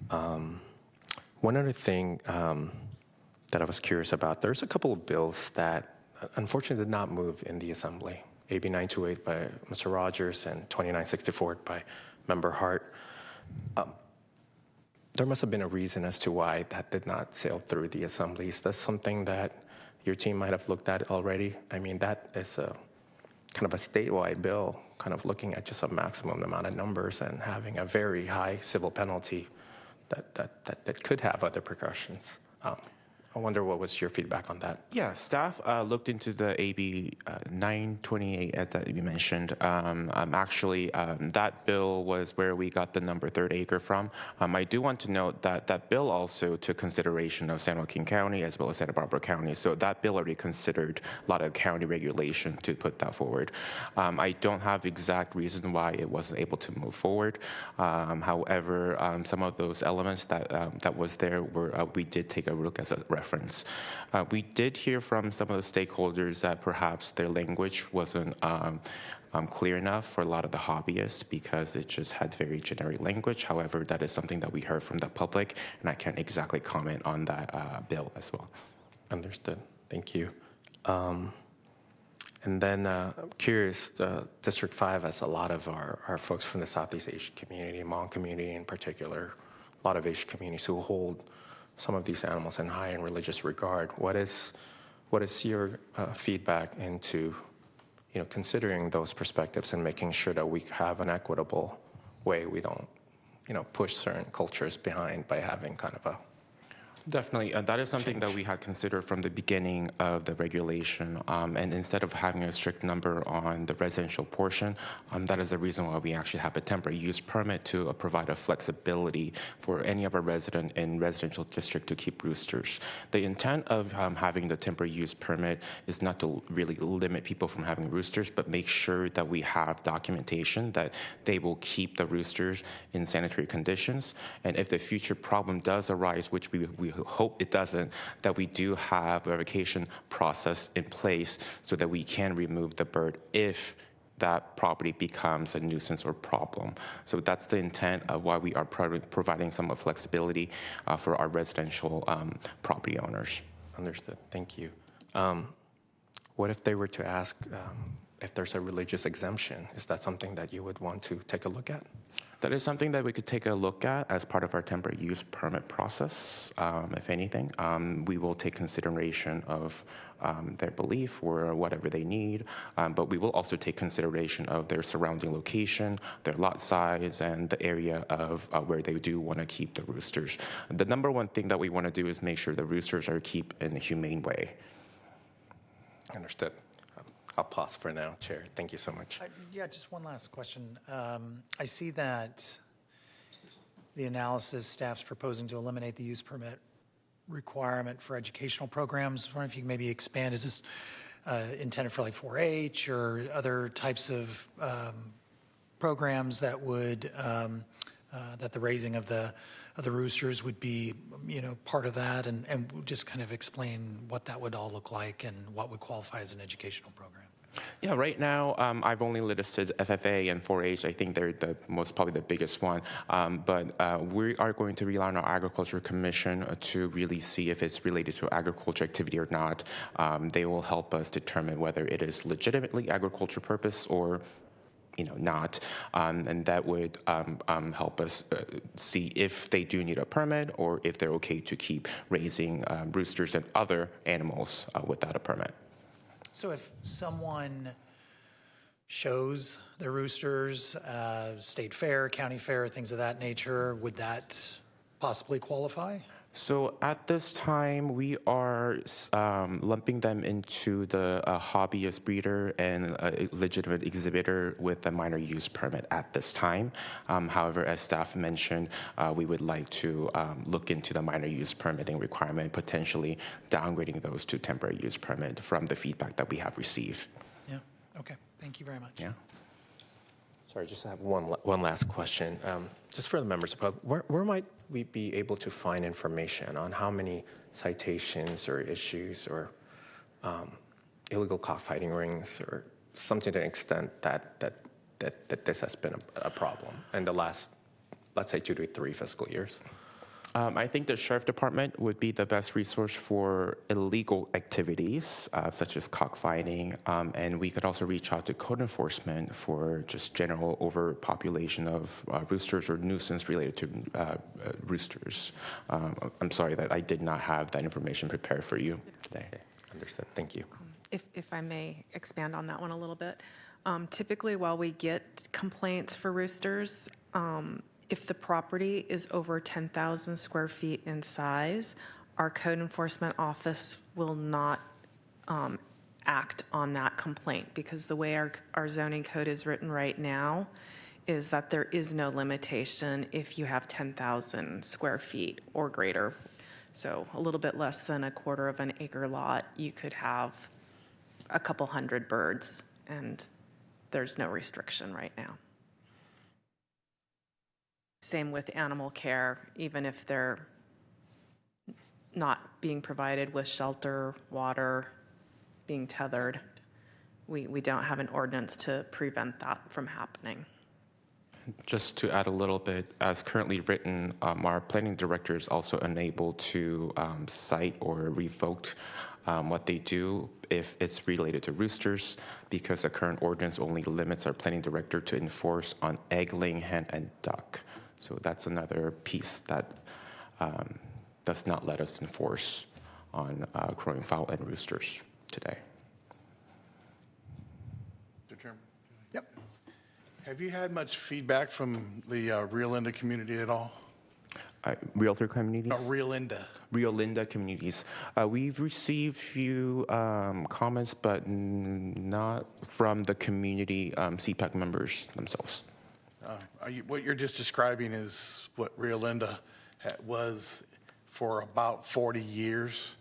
One other thing that I was curious about, there's a couple of bills that unfortunately did not move in the Assembly. AB 928 by Mr. Rogers and 2964 by Member Hart. There must have been a reason as to why that did not sail through the Assembly. Is that something that your team might have looked at already? I mean, that is a kind of a statewide bill, kind of looking at just a maximum amount of numbers and having a very high civil penalty that could have other repercussions. I wonder what was your feedback on that? Yeah, staff looked into the AB 928 that you mentioned. Actually, that bill was where we got the number third acre from. I do want to note that that bill also took consideration of San Joaquin County as well as Santa Barbara County. So that bill already considered a lot of county regulation to put that forward. I don't have exact reason why it wasn't able to move forward. However, some of those elements that was there were we did take a look as a reference. We did hear from some of the stakeholders that perhaps their language wasn't clear enough for a lot of the hobbyists because it just had very generic language. However, that is something that we heard from the public, and I can't exactly comment on that bill as well. Understood. Thank you. And then I'm curious, District 5 has a lot of our folks from the Southeast Asian community, Hmong community in particular, a lot of Asian communities who hold some of these animals in high and religious regard. What is your feedback into considering those perspectives and making sure that we have an equitable way? We don't push certain cultures behind by having kind of a Definitely. That is something that we had considered from the beginning of the regulation. And instead of having a strict number on the residential portion, that is the reason why we actually have a temporary use permit to provide a flexibility for any of our resident in residential district to keep roosters. The intent of having the temporary use permit is not to really limit people from having roosters, but make sure that we have documentation that they will keep the roosters in sanitary conditions. And if the future problem does arise, which we hope it doesn't, that we do have a revocation process in place so that we can remove the bird if that property becomes a nuisance or problem. So that's the intent of why we are providing some flexibility for our residential property owners. Understood. Thank you. What if they were to ask if there's a religious exemption? Is that something that you would want to take a look at? That is something that we could take a look at as part of our temporary use permit process. If anything, we will take consideration of their belief or whatever they need, but we will also take consideration of their surrounding location, their lot size, and the area of where they do want to keep the roosters. The number one thing that we want to do is make sure the roosters are kept in a humane way. Understood. I'll pause for now, Chair. Thank you so much. Yeah, just one last question. I see that the analysis, staff's proposing to eliminate the use permit requirement for educational programs. I wonder if you can maybe expand, is this intended for like 4-H or other types of programs that would, that the raising of the roosters would be, part of that, and just kind of explain what that would all look like and what would qualify as an educational program. Yeah, right now I've only listed FFA and 4-H. I think they're probably the biggest one. But we are going to rely on our Agriculture Commission to really see if it's related to agriculture activity or not. They will help us determine whether it is legitimately agriculture purpose or not, and that would help us see if they do need a permit or if they're okay to keep raising roosters and other animals without a permit. So if someone shows their roosters, state fair, county fair, things of that nature, would that possibly qualify? So at this time, we are lumping them into the hobbyist breeder and a legitimate exhibitor with a minor use permit at this time. However, as staff mentioned, we would like to look into the minor use permitting requirement, potentially downgrading those to temporary use permit from the feedback that we have received. Yeah, okay, thank you very much. Yeah. Sorry, just have one last question. Just for the members of the public, where might we be able to find information on how many citations or issues or illegal cockfighting rings or something to the extent that this has been a problem in the last, let's say, 2 to 3 fiscal years? I think the Sheriff Department would be the best resource for illegal activities, such as cockfighting, and we could also reach out to code enforcement for just general overpopulation of roosters or nuisance related to roosters. I'm sorry that I did not have that information prepared for you today. Okay, understood. Thank you. If I may expand on that one a little bit. Typically, while we get complaints for roosters, if the property is over 10,000 square feet in size, our code enforcement office will not act on that complaint, because the way our zoning code is written right now is that there is no limitation if you have 10,000 square feet or greater. So a little bit less than a quarter of an acre lot, you could have a couple hundred birds, and there's no restriction right now. Same with animal care, even if they're not being provided with shelter, water, being tethered, we don't have an ordinance to prevent that from happening. Just to add a little bit, as currently written, our planning director is also unable to cite or revoke what they do if it's related to roosters, because the current ordinance only limits our planning director to enforce on egg laying hen and duck. So that's another piece that does not let us enforce on crowing fowl and roosters today. Mr. Chairman? Yep. Have you had much feedback from the Rio Linda community at all? Realtor communities? Rio Linda. Rio Linda communities. We've received few comments, but not from the community CPAC members themselves. What you're just describing is what Rio Linda was for about 40 years.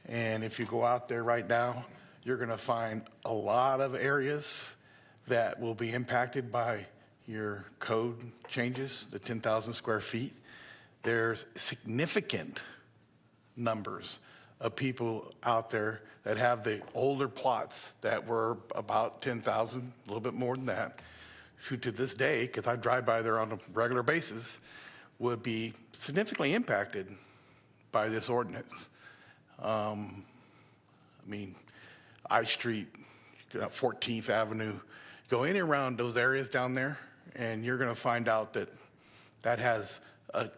And if you go out there right now, you're going to find a lot of areas that will be impacted by your code changes, the 10,000 square feet. There's significant numbers of people out there that have the older plots that were about 10,000, a little bit more than that, who to this day, because I drive by there on a regular basis, would be significantly impacted by this ordinance. I mean, I Street, 14th Avenue, go in and around those areas down there, and you're going to find out that that has a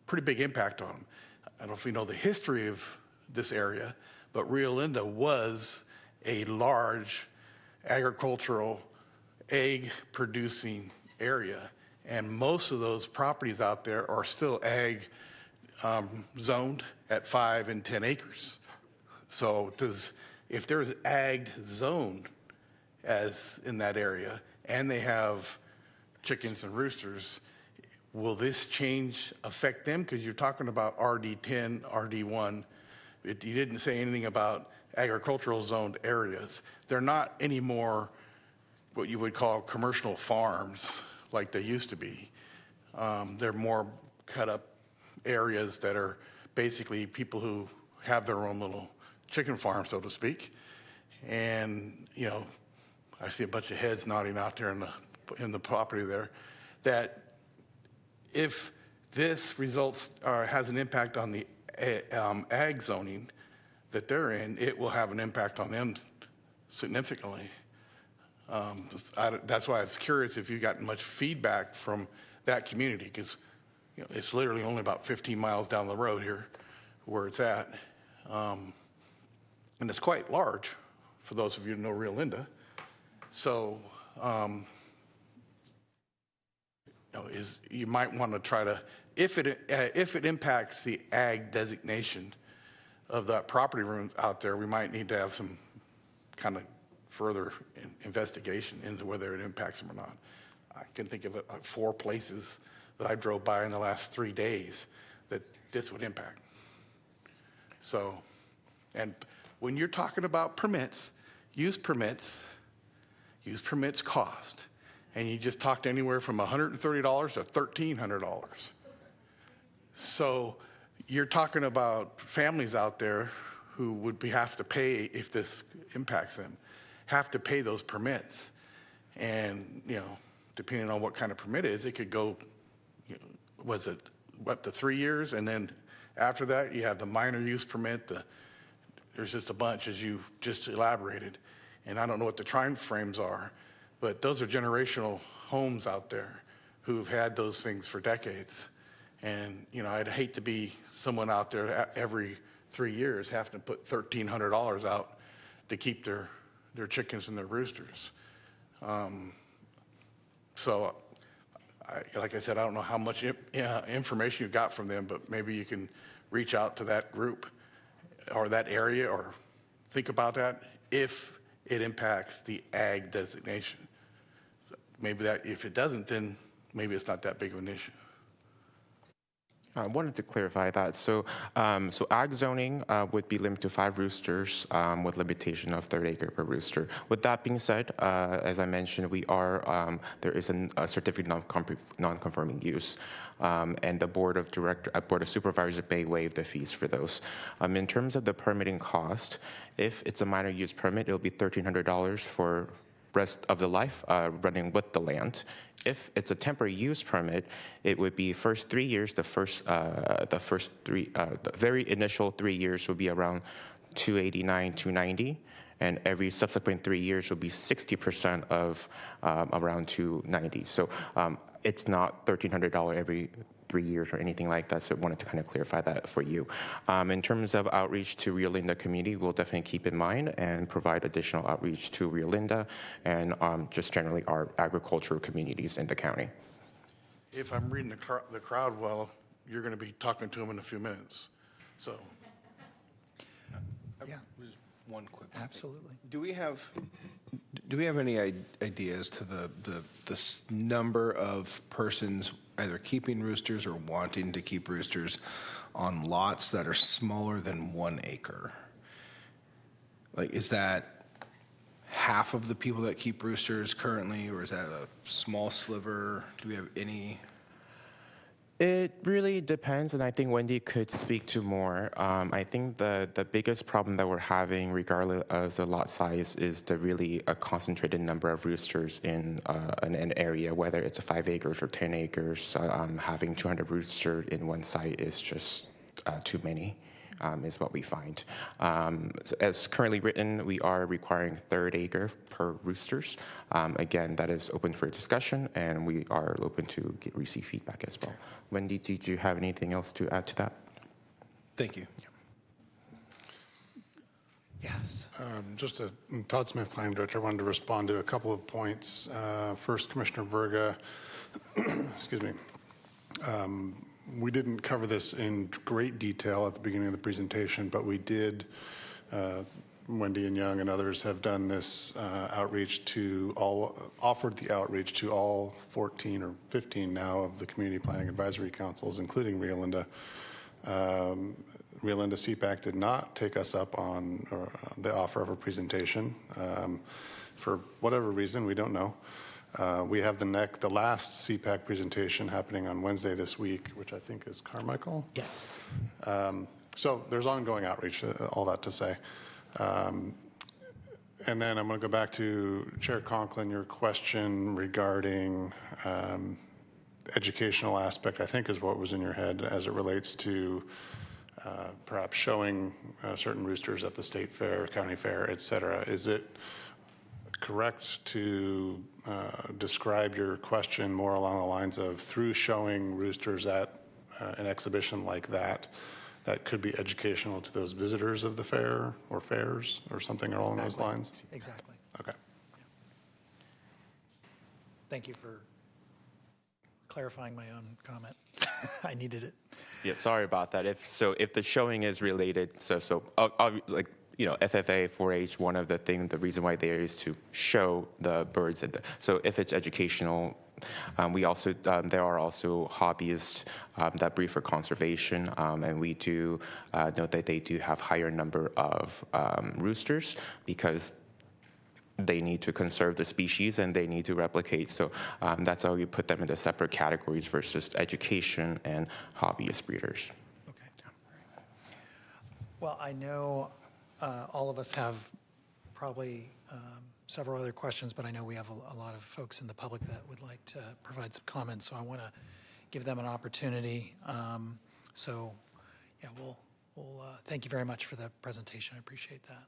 pretty big impact on them. I don't know if you know the history of this area, but Rio Linda was a large agricultural egg producing area, and most of those properties out there are still egg zoned at 5 and 10 acres. So if there's ag zoned as in that area and they have chickens and roosters, will this change affect them? Because you're talking about RD10, RD1. You didn't say anything about agricultural zoned areas. They're not anymore what you would call commercial farms like they used to be. They're more cut up areas that are basically people who have their own little chicken farm, so to speak. And, you know, I see a bunch of heads nodding out there in the property there, that if this results or has an impact on the ag zoning that they're in, it will have an impact on them significantly. That's why I was curious if you got much feedback from that community, because you know, it's literally only about 15 miles down the road here where it's at. And it's quite large for those of you who know Rio Linda. So you might want to try to, if it impacts the ag designation of that property room out there, we might need to have some kind of further investigation into whether it impacts them or not. I can think of 4 places that I drove by in the last 3 days that this would impact. So, and when you're talking about permits cost. And you just talked anywhere from $130 to $1,300. So you're talking about families out there who would have to pay, if this impacts them, have to pay those permits. And, you know, depending on what kind of permit it is, it could go, you know, was it up to 3 years? And then after that, you have the minor use permit. There's just a bunch, as you just elaborated. And I don't know what the time frames are, but those are generational homes out there who've had those things for decades. And, you know, I'd hate to be someone out there every 3 years having to put $1,300 out to keep their chickens and their roosters. So, like I said, I don't know how much information you got from them, but maybe you can reach out to that group or that area or think about that if it impacts the ag designation. Maybe that, if it doesn't, then maybe it's not that big of an issue. I wanted to clarify that. So ag zoning would be limited to 5 roosters with limitation of 3 acre per rooster. With that being said, as I mentioned, there is a certificate non-conforming use, and the board of supervisors may waive the fees for those. In terms of the permitting cost, if it's a minor use permit, it'll be $1,300 for rest of the life running with the land. If it's a temporary use permit, it would be first 3 years. The very initial 3 years will be around $289, $290, and every subsequent 3 years will be 60% of around $290. So it's not $1,300 every 3 years or anything like that, so I wanted to kind of clarify that for you. In terms of outreach to Rio Linda community, we'll definitely keep in mind and provide additional outreach to Rio Linda and just generally our agricultural communities in the county. If I'm reading the crowd well, you're going to be talking to them in a few minutes. So, Yeah, Just one quick one. absolutely. Do we have any ideas to the number of persons either keeping roosters or wanting to keep roosters on lots that are smaller than 1 acre? Like, is that half of the people that keep roosters currently, or is that a small sliver? Do we have any? It really depends, and I think Wendy could speak to more. I think the biggest problem that we're having, regardless of the lot size, is the really a concentrated number of roosters in an area, whether it's 5 acres or 10 acres. Having 200 roosters in one site is just too many. Is what we find. As currently written, we are requiring 3rd acre per roosters. Again, that is open for discussion, and we are open to receive feedback as well. Wendy, did you have anything else to add to that? Thank you. Yes. Todd Smith, Planning Director. I wanted to respond to a couple of points. First, Commissioner Verga, excuse me. We didn't cover this in great detail at the beginning of the presentation, but we did Wendy and Young and others have done this outreach to offered the outreach to all 14 or 15 now of the Community Planning Advisory Councils, including Rio Linda. Rio Linda CPAC did not take us up on the offer of a presentation. For whatever reason, we don't know. We have the last CPAC presentation happening on Wednesday this week, which I think is Carmichael. Yes. So there's ongoing outreach, all that to say. And then I'm going to go back to Chair Conklin, your question regarding educational aspect, I think is what was in your head as it relates to perhaps showing certain roosters at the state fair, county fair, et cetera. Is it correct to describe your question more along the lines of through showing roosters at an exhibition like that, that could be educational to those visitors of the fair or fairs or something along those lines? Exactly. Okay. Thank you for clarifying my own comment. I needed it. Yeah, sorry about that. If the showing is related, like, you know, FFA, 4-H, one of the reason why there is to show the birds. So if it's educational, we also, there are also hobbyists that breed for conservation, and we do note that they do have higher number of roosters because they need to conserve the species and they need to replicate. So that's how we put them into separate categories versus education and hobbyist breeders. Okay. Well, I know all of us have probably several other questions, but I know we have a lot of folks in the public that would like to provide some comments, so I want to give them an opportunity. So, yeah, we'll thank you very much for the presentation. I appreciate that.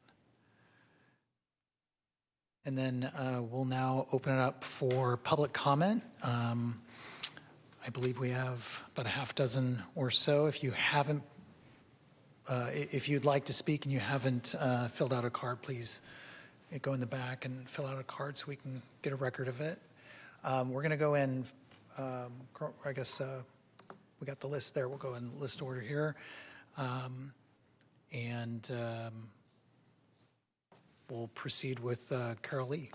And then we'll now open it up for public comment. I believe we have about a half dozen or so. If you haven't, if you'd like to speak and you haven't filled out a card, please go in the back and fill out a card so we can get a record of it. We're going to go in, I guess we got the list there. We'll go in list order here. We'll proceed with Carol Lee.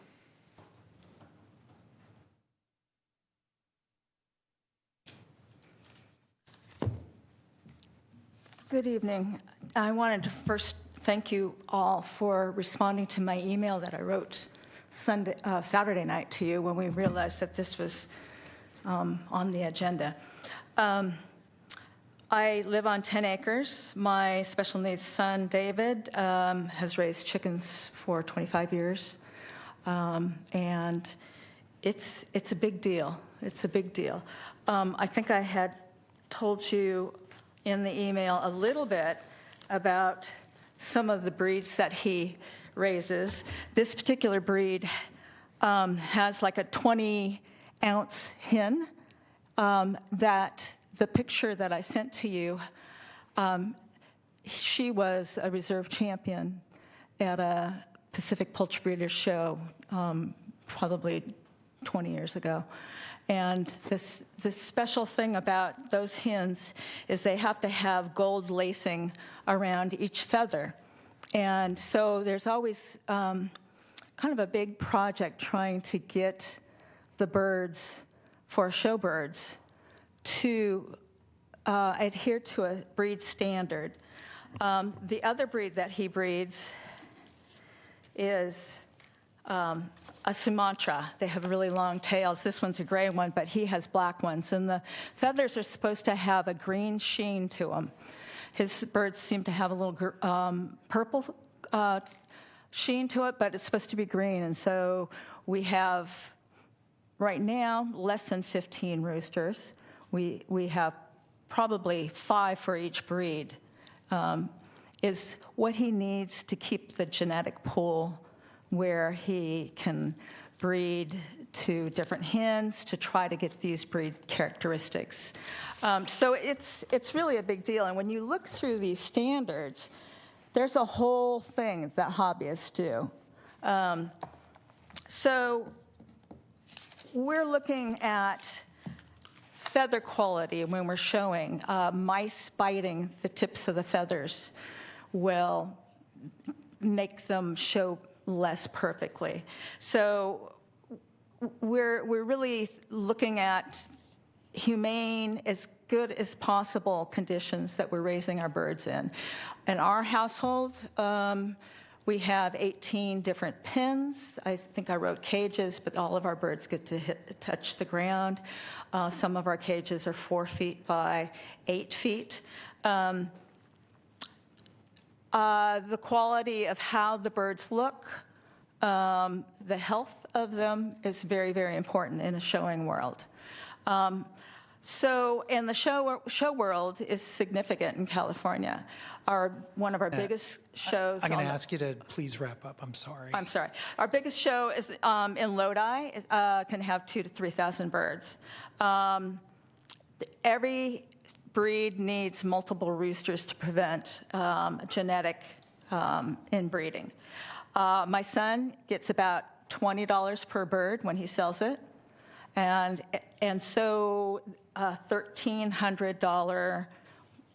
Good evening. I wanted to first thank you all for responding to my email that I wrote Saturday night to you when we realized that this was on the agenda. I live on 10 acres. My special needs son, David, has raised chickens for 25 years. And it's a big deal. It's a big deal. I think I had told you in the email a little bit about some of the breeds that he raises. This particular breed has like a 20-ounce hen that the picture that I sent to you, she was a reserve champion at a Pacific Poultry Breeders show probably 20 years ago. And this special thing about those hens is they have to have gold lacing around each feather. And so there's always kind of a big project trying to get the birds, for showbirds, to adhere to a breed standard. The other breed that he breeds is a Sumatra. They have really long tails. This one's a gray one, but he has black ones. And the feathers are supposed to have a green sheen to them. His birds seem to have a little purple sheen to it, but it's supposed to be green. And so we have, right now, less than 15 roosters. We have probably 5 for each breed, is what he needs to keep the genetic pool where he can breed to different hens to try to get these breed characteristics. So it's really a big deal. And when you look through these standards, there's a whole thing that hobbyists do. So we're looking at feather quality when we're showing. Mice biting the tips of the feathers will make them show less perfectly. So we're really looking at humane, as good as possible conditions that we're raising our birds in. In our household, we have 18 different pens. I think I wrote cages, but all of our birds get to touch the ground. Some of our cages are 4 feet by 8 feet. The quality of how the birds look, the health of them is very, very important in a showing world. And the show world is significant in California. One of our biggest shows. I'm going to ask you to please wrap up. I'm sorry. I'm sorry. Our biggest show is in Lodi. Can have 2,000 to 3,000 birds. Every breed needs multiple roosters to prevent genetic inbreeding. My son gets about $20 per bird when he sells it, and so a $1,300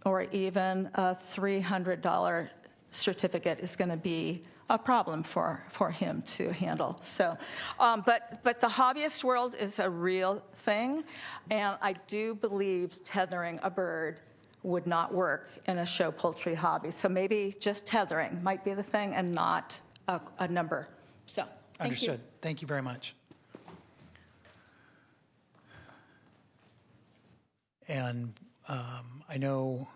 or even a $300 certificate is going to be a problem for him to handle. So, but the hobbyist world is a real thing, and I do believe tethering a bird would not work in a show poultry hobby. So maybe just tethering might be the thing and not a number. So, thank Understood. you. Thank you very much. And I know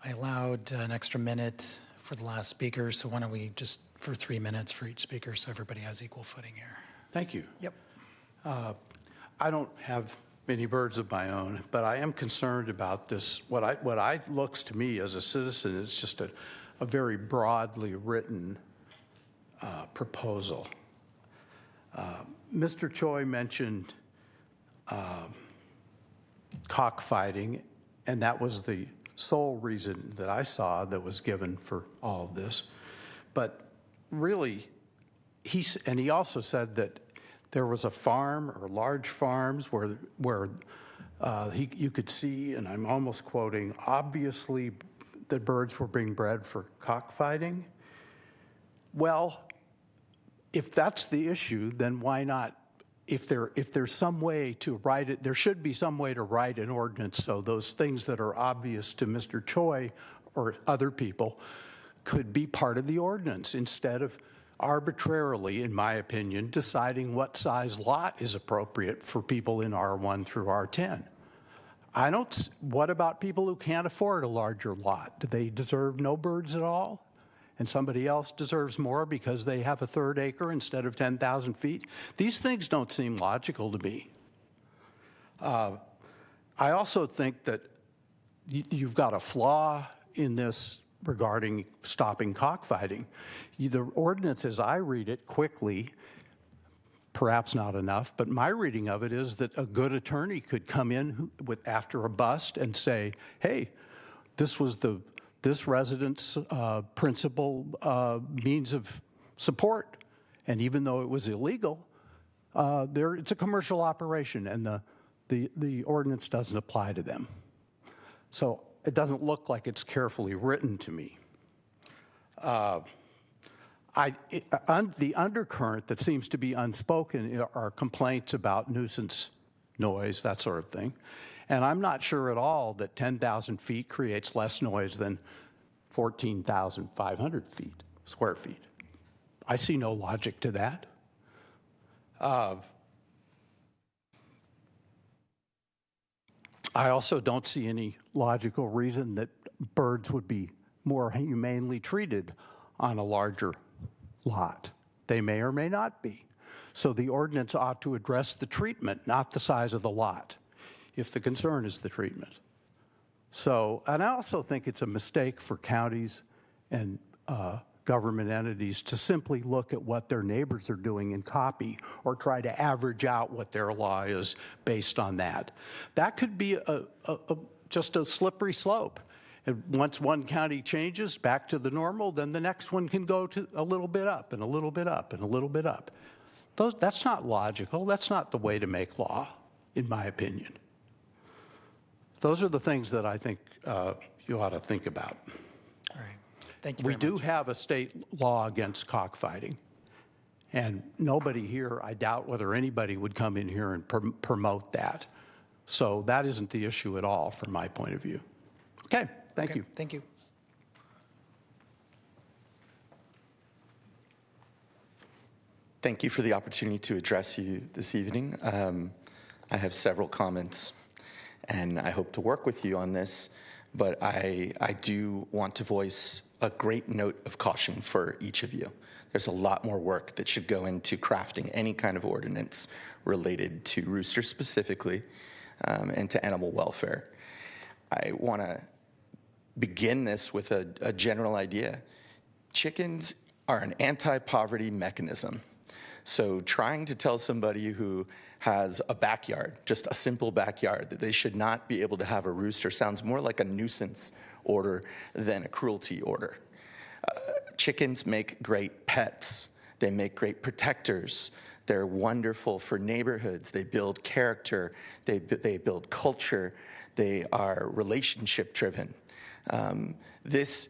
I allowed an extra minute for the last speaker, so why don't we just for 3 minutes for each speaker so everybody has equal footing here. Thank you. Yep. I don't have many birds of my own, but I am concerned about this. What I looks to me as a citizen is just a very broadly written proposal. Mr. Choi mentioned cockfighting, and that was the sole reason that I saw that was given for all of this. But really, he also said that there was a farm or large farms where you could see, and I'm almost quoting, obviously that birds were being bred for cockfighting. Well, if that's the issue, then why not? If there's some way to write it, there should be some way to write an ordinance so those things that are obvious to Mr. Choi or other people could be part of the ordinance instead of arbitrarily, in my opinion, deciding what size lot is appropriate for people in R1 through R10. What about people who can't afford a larger lot? Do they deserve no birds at all? And somebody else deserves more because they have a 1/3 acre instead of 10,000 feet? These things don't seem logical to me. I also think that you've got a flaw in this regarding stopping cockfighting. The ordinance, as I read it quickly, perhaps not enough, but my reading of it is that a good attorney could come in after a bust and say, hey, this was this resident's principal means of support. And even though it was illegal, it's a commercial operation, and the ordinance doesn't apply to them. So it doesn't look like it's carefully written to me. The undercurrent that seems to be unspoken are complaints about nuisance noise, that sort of thing. And I'm not sure at all that 10,000 feet creates less noise than 14,500 square feet. I see no logic to that. I also don't see any logical reason that birds would be more humanely treated on a larger lot. They may or may not be. So the ordinance ought to address the treatment, not the size of the lot, if the concern is the treatment. So, and I also think it's a mistake for counties and government entities to simply look at what their neighbors are doing and copy, or try to average out what their law is based on that. That could be just a slippery slope. And once one county changes back to the normal, then the next one can go to a little bit up and a little bit up and a little bit up. That's not logical. That's not the way to make law, in my opinion. Those are the things that I think you ought to think about. All right. Thank you We very do much. have a state law against cockfighting. And nobody here, I doubt whether anybody would come in here and promote that. So that isn't the issue at all from my point of view. Okay, thank Okay, you. Thank you. Thank you for the opportunity to address you this evening. I have several comments, and I hope to work with you on this, but I do want to voice a great note of caution for each of you. There's a lot more work that should go into crafting any kind of ordinance related to roosters specifically, and to animal welfare. I want to begin this with a general idea. Chickens are an anti-poverty mechanism. So trying to tell somebody who has a backyard, just a simple backyard, that they should not be able to have a rooster sounds more like a nuisance order than a cruelty order. Chickens make great pets. They make great protectors. They're wonderful for neighborhoods. They build character. They build culture. They are relationship driven. This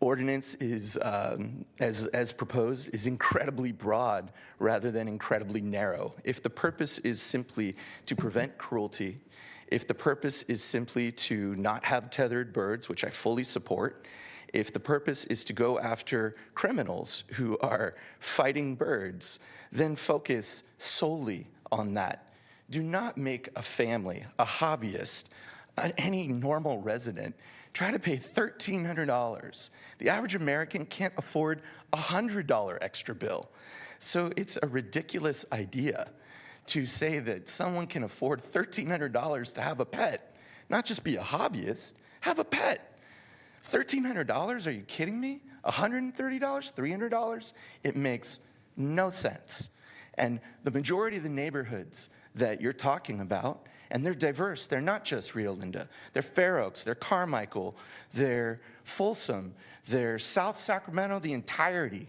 ordinance is, as proposed, is incredibly broad rather than incredibly narrow. If the purpose is simply to prevent cruelty, if the purpose is simply to not have tethered birds, which I fully support, if the purpose is to go after criminals who are fighting birds, then focus solely on that. Do not make a family, a hobbyist, any normal resident try to pay $1,300. The average American can't afford a $100 extra bill. So it's a ridiculous idea to say that someone can afford $1,300 to have a pet, not just be a hobbyist, have a pet. $1,300? Are you kidding me? $130? $300? It makes no sense. And the majority of the neighborhoods that you're talking about, and they're diverse, they're not just Rio Linda, they're Fair Oaks, they're Carmichael, they're Folsom, they're South Sacramento, the entirety,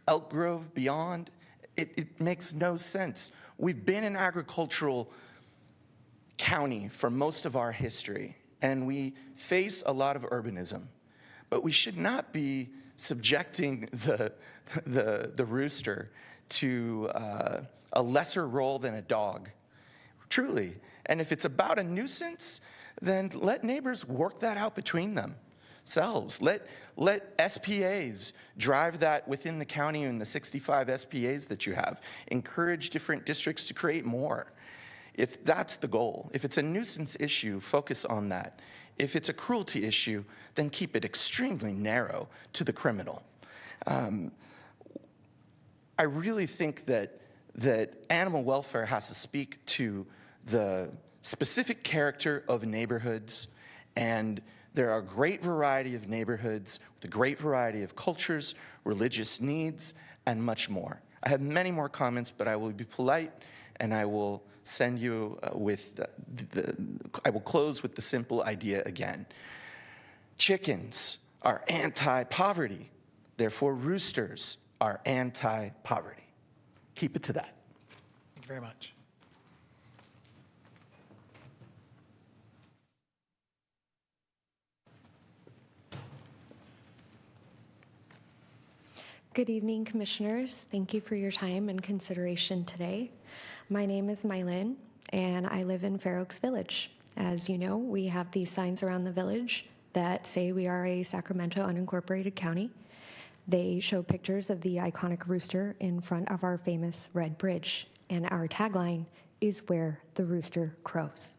Elk Grove, beyond. It makes no sense. We've been an agricultural county for most of our history, and we face a lot of urbanism, but we should not be subjecting the rooster to a lesser role than a dog, truly. And if it's about a nuisance, then let neighbors work that out between themselves. Let SPAs drive that within the county and the 65 SPAs that you have. Encourage different districts to create more. If that's the goal, if it's a nuisance issue, focus on that. If it's a cruelty issue, then keep it extremely narrow to the criminal. I really think that animal welfare has to speak to the specific character of neighborhoods, and there are a great variety of neighborhoods with a great variety of cultures, religious needs, and much more. I have many more comments, but I will be polite, and I will send you I will close with the simple idea again. Chickens are anti-poverty. Therefore, roosters are anti-poverty. Keep it to that. Thank you very much. Good evening, Commissioners. Thank you for your time and consideration today. My name is Mylin, and I live in Fair Oaks Village. As you know, we have these signs around the village that say we are a Sacramento unincorporated county. They show pictures of the iconic rooster in front of our famous red bridge, and our tagline is "Where the Rooster Crows."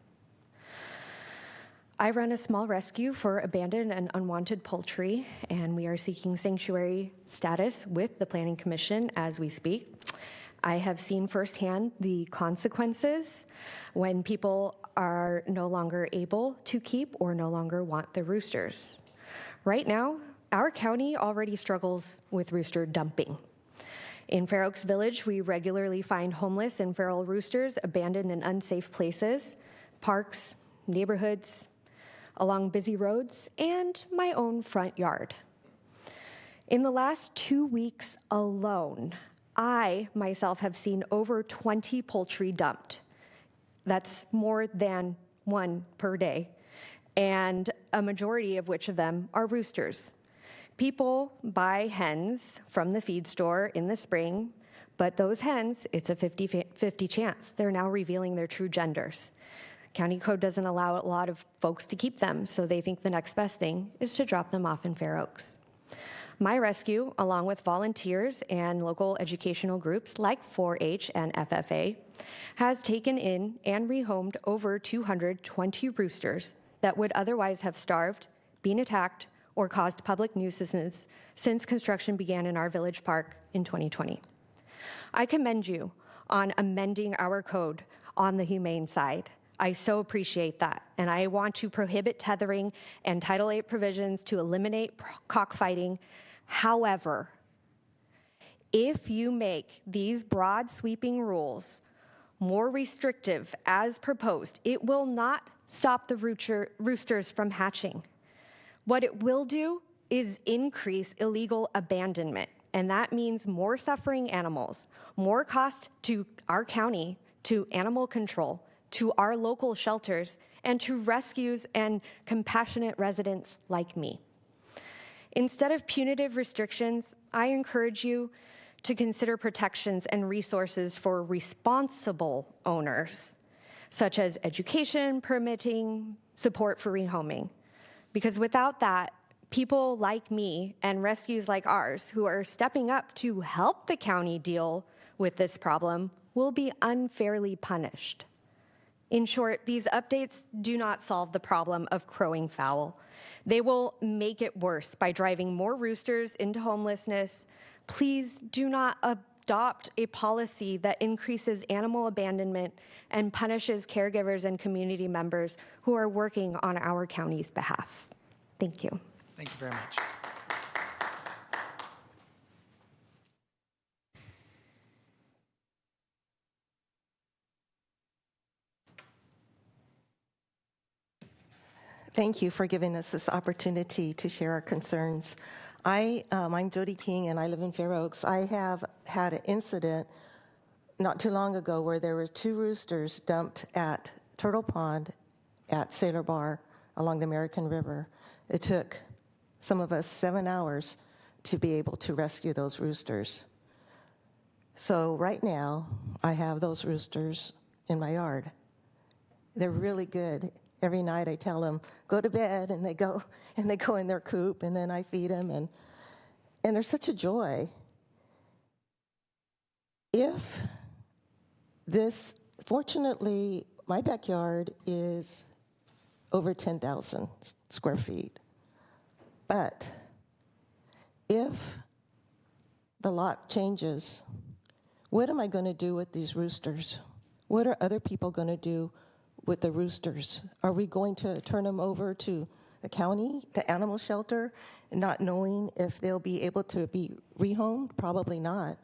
I run a small rescue for abandoned and unwanted poultry, and we are seeking sanctuary status with the Planning Commission as we speak. I have seen firsthand the consequences when people are no longer able to keep or no longer want the roosters. Right now, our county already struggles with rooster dumping. In Fair Oaks Village, we regularly find homeless and feral roosters abandoned in unsafe places, parks, neighborhoods, along busy roads, and my own front yard. In the last 2 weeks alone, I myself have seen over 20 poultry dumped. That's more than one per day, and a majority of which of them are roosters. People buy hens from the feed store in the spring, but those hens, it's a 50-50 chance. They're now revealing their true genders. County code doesn't allow a lot of folks to keep them, so they think the next best thing is to drop them off in Fair Oaks. My rescue, along with volunteers and local educational groups like 4-H and FFA, has taken in and rehomed over 220 roosters that would otherwise have starved, been attacked, or caused public nuisances since construction began in our village park in 2020. I commend you on amending our code on the humane side. I so appreciate that, and I want to prohibit tethering and Title VIII provisions to eliminate cockfighting. However, if you make these broad sweeping rules more restrictive as proposed, it will not stop the roosters from hatching. What it will do is increase illegal abandonment, and that means more suffering animals, more cost to our county, to animal control, to our local shelters, and to rescues and compassionate residents like me. Instead of punitive restrictions, I encourage you to consider protections and resources for responsible owners, such as education, permitting, support for rehoming. Because without that, people like me and rescues like ours who are stepping up to help the county deal with this problem will be unfairly punished. In short, these updates do not solve the problem of crowing fowl. They will make it worse by driving more roosters into homelessness. Please do not adopt a policy that increases animal abandonment and punishes caregivers and community members who are working on our county's behalf. Thank you. Thank you very much. Thank you for giving us this opportunity to share our concerns. I'm Jody King, and I live in Fair Oaks. I have had an incident not too long ago where there were 2 roosters dumped at Turtle Pond at Sailor Bar along the American River. It took some of us 7 hours to be able to rescue those roosters. So right now, I have those roosters in my yard. They're really good. Every night I tell them, go to bed, and they go in their coop, and then I feed them, and they're such a joy. Fortunately, my backyard is over 10,000 square feet. But if the lot changes, what am I going to do with these roosters? What are other people going to do with the roosters? Are we going to turn them over to the county, the animal shelter, not knowing if they'll be able to be rehomed? Probably not.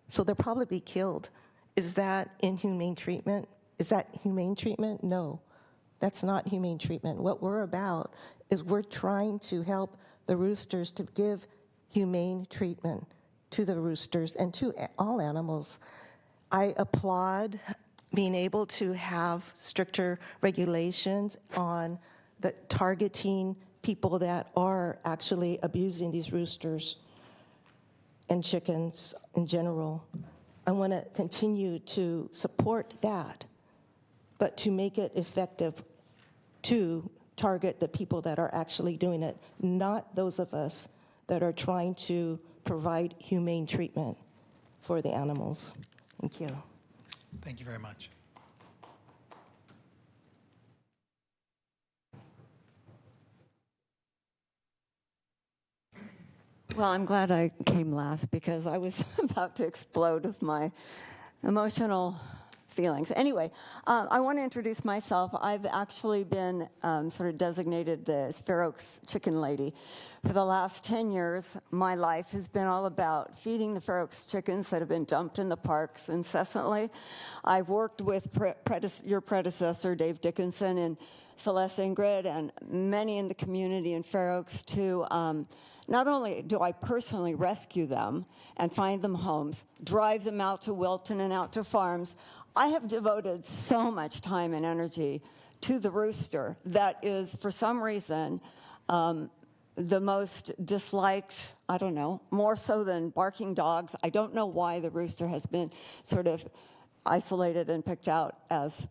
So they'll probably be killed. Is that inhumane treatment? Is that humane treatment? No, that's not humane treatment. What we're about is we're trying to help the roosters, to give humane treatment to the roosters and to all animals. I applaud being able to have stricter regulations on the targeting people that are actually abusing these roosters and chickens in general. I want to continue to support that, but to make it effective to target the people that are actually doing it, not those of us that are trying to provide humane treatment for the animals. Thank you. Thank you very much. Well, I'm glad I came last because I was about to explode with my emotional feelings. Anyway, I want to introduce myself. I've actually been sort of designated the Fair Oaks chicken lady. For the last 10 years, my life has been all about feeding the Fair Oaks chickens that have been dumped in the parks incessantly. I've worked with your predecessor, Dave Dickinson, and Celeste Ingrid, and many in the community in Fair Oaks to not only do I personally rescue them and find them homes, drive them out to Wilton and out to farms, I have devoted so much time and energy to the rooster that is, for some reason, the most disliked, I don't know, more so than barking dogs. I don't know why the rooster has been sort of isolated and picked out as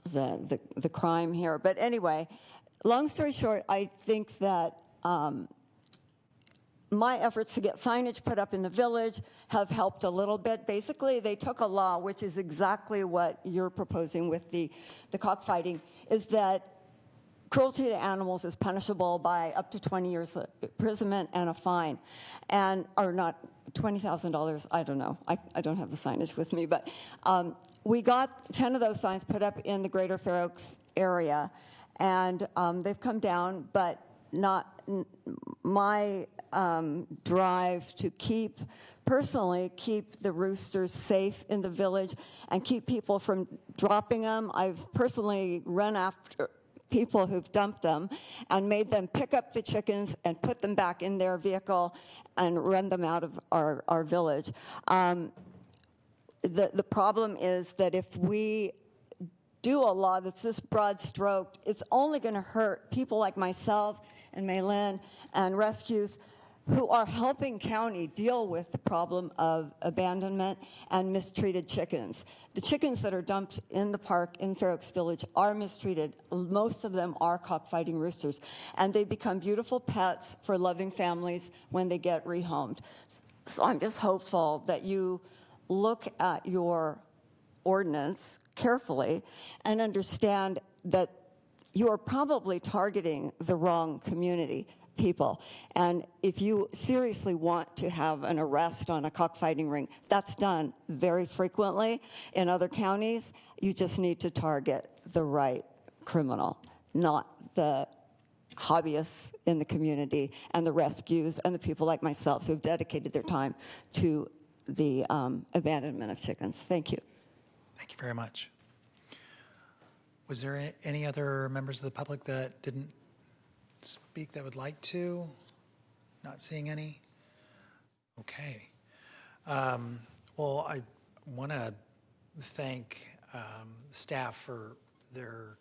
the crime here. But anyway, long story short, I think that my efforts to get signage put up in the village have helped a little bit. Basically, they took a law, which is exactly what you're proposing with the cockfighting, is that cruelty to animals is punishable by up to 20 years imprisonment and a fine. Or not, $20,000, I don't know. I don't have the signage with me, but we got 10 of those signs put up in the greater Fair Oaks area, and they've come down, but not my drive to personally keep the roosters safe in the village and keep people from dropping them. I've personally run after people who've dumped them and made them pick up the chickens and put them back in their vehicle and run them out of our village. The problem is that if we do a law that's this broad-stroked, it's only going to hurt people like myself and Maylin and rescues who are helping county deal with the problem of abandonment and mistreated chickens. The chickens that are dumped in the park in Fair Oaks Village are mistreated. Most of them are cockfighting roosters, and they become beautiful pets for loving families when they get rehomed. So I'm just hopeful that you look at your ordinance carefully and understand that you are probably targeting the wrong community people. And if you seriously want to have an arrest on a cockfighting ring, that's done very frequently in other counties. You just need to target the right criminal, not the hobbyists in the community and the rescues and the people like myself who have dedicated their time to the abandonment of chickens. Thank you. Thank you very much. Was there any other members of the public that didn't speak that would like to? Not seeing any? Okay. Well, I want to thank staff for their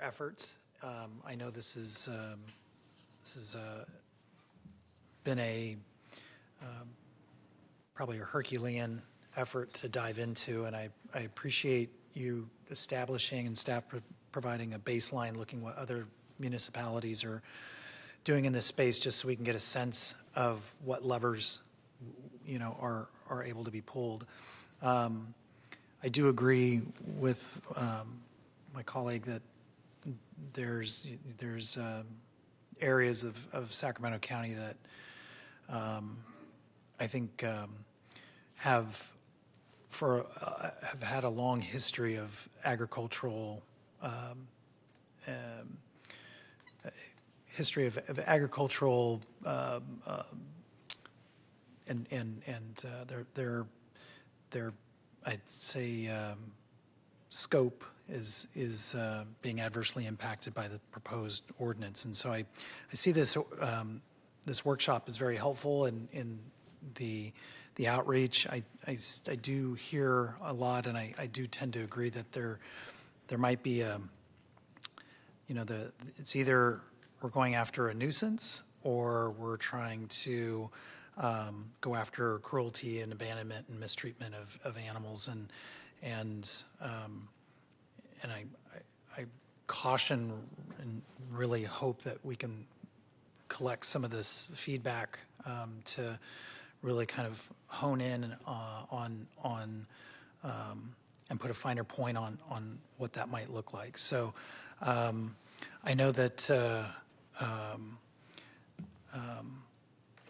efforts. I know this is been a probably a Herculean effort to dive into, and I appreciate you establishing and staff providing a baseline, looking what other municipalities are doing in this space, just so we can get a sense of what levers, are able to be pulled. I do agree with my colleague that there's areas of Sacramento County that I think have had a long history of agricultural their I'd say scope is being adversely impacted by the proposed ordinance, and so I see this this workshop is very helpful in the outreach. I do hear a lot, and I do tend to agree that there might be it's either we're going after a nuisance or we're trying to go after cruelty and abandonment and mistreatment of animals, and I caution and really hope that we can collect some of this feedback to really kind of hone in on and put a finer point on what that might look like. So I know that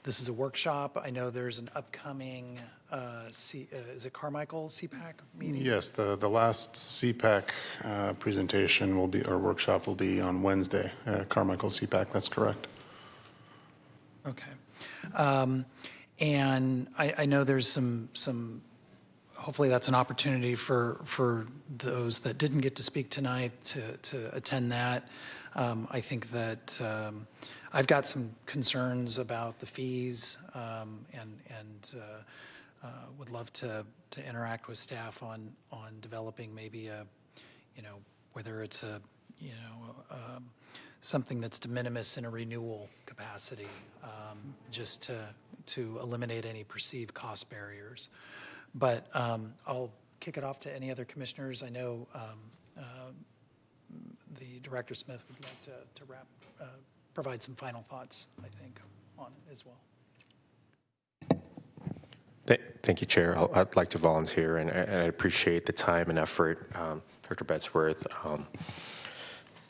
this is a workshop. I know there's an upcoming, is it Carmichael CPAC meeting? Yes, the last CPAC presentation will be, or workshop will be on Wednesday, Carmichael CPAC, that's correct. Okay. And I know there's some hopefully that's an opportunity for those that didn't get to speak tonight to attend that. I think that I've got some concerns about the fees and would love to interact with staff on developing maybe a, whether it's a, something that's de minimis in a renewal capacity, just to eliminate any perceived cost barriers. But I'll kick it off to any other commissioners. I know the Director Smith would like to provide some final thoughts, I think, on it as well. Thank you, Chair. I'd like to volunteer, and I appreciate the time and effort, Director Bedsworth,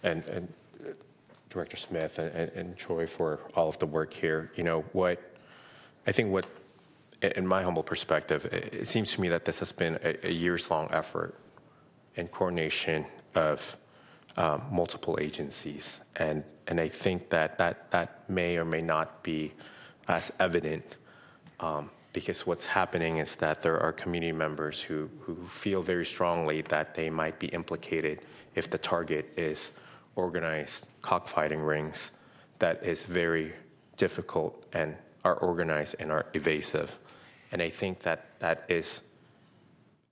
and Director Smith and Troy for all of the work here. In my humble perspective, it seems to me that this has been a years-long effort in coordination of multiple agencies, and I think that may or may not be as evident. Because what's happening is that there are community members who feel very strongly that they might be implicated if the target is organized cockfighting rings that is very difficult and are organized and are evasive. And I think that is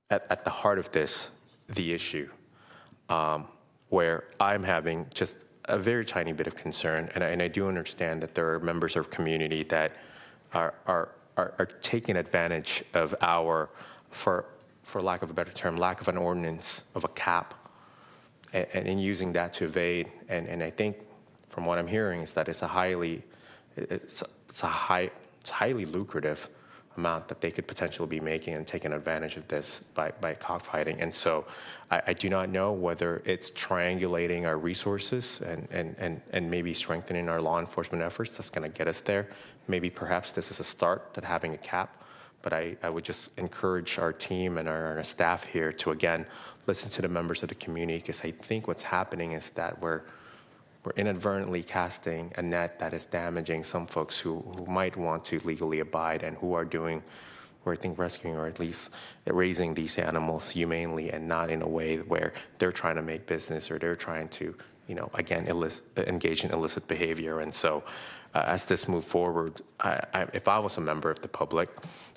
at the heart of this, the issue, where I'm having just a very tiny bit of concern. And I do understand that there are members of community that are taking advantage of for lack of a better term, lack of an ordinance, of a cap, and using that to evade. And I think from what I'm hearing is that it's highly lucrative amount that they could potentially be making and taking advantage of this by cockfighting. And so I do not know whether it's triangulating our resources and maybe strengthening our law enforcement efforts that's going to get us there. Maybe perhaps this is a start at having a cap, but I would just encourage our team and our staff here to, again, listen to the members of the community, because I think what's happening is that we're inadvertently casting a net that is damaging some folks who might want to legally abide and who are doing, or I think rescuing, or at least raising these animals humanely and not in a way where they're trying to make business or they're trying to, again, engage in illicit behavior. And so as this moves forward, if I was a member of the public,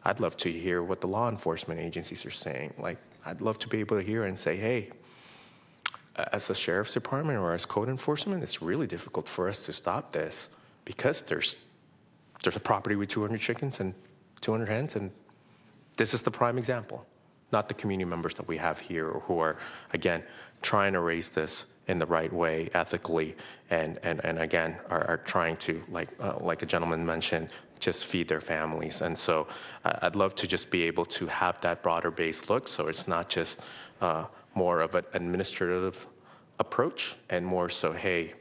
I'd love to hear what the law enforcement agencies are saying. Like, I'd love to be able to hear and say, hey, as a sheriff's department or as code enforcement, it's really difficult for us to stop this because there's a property with 200 chickens and 200 hens, and this is the prime example, not the community members that we have here who are, again, trying to raise this in the right way, ethically, and again, are trying to, like a gentleman mentioned, just feed their families. And so I'd love to just be able to have that broader base look, so it's not just more of an administrative approach and more so, hey,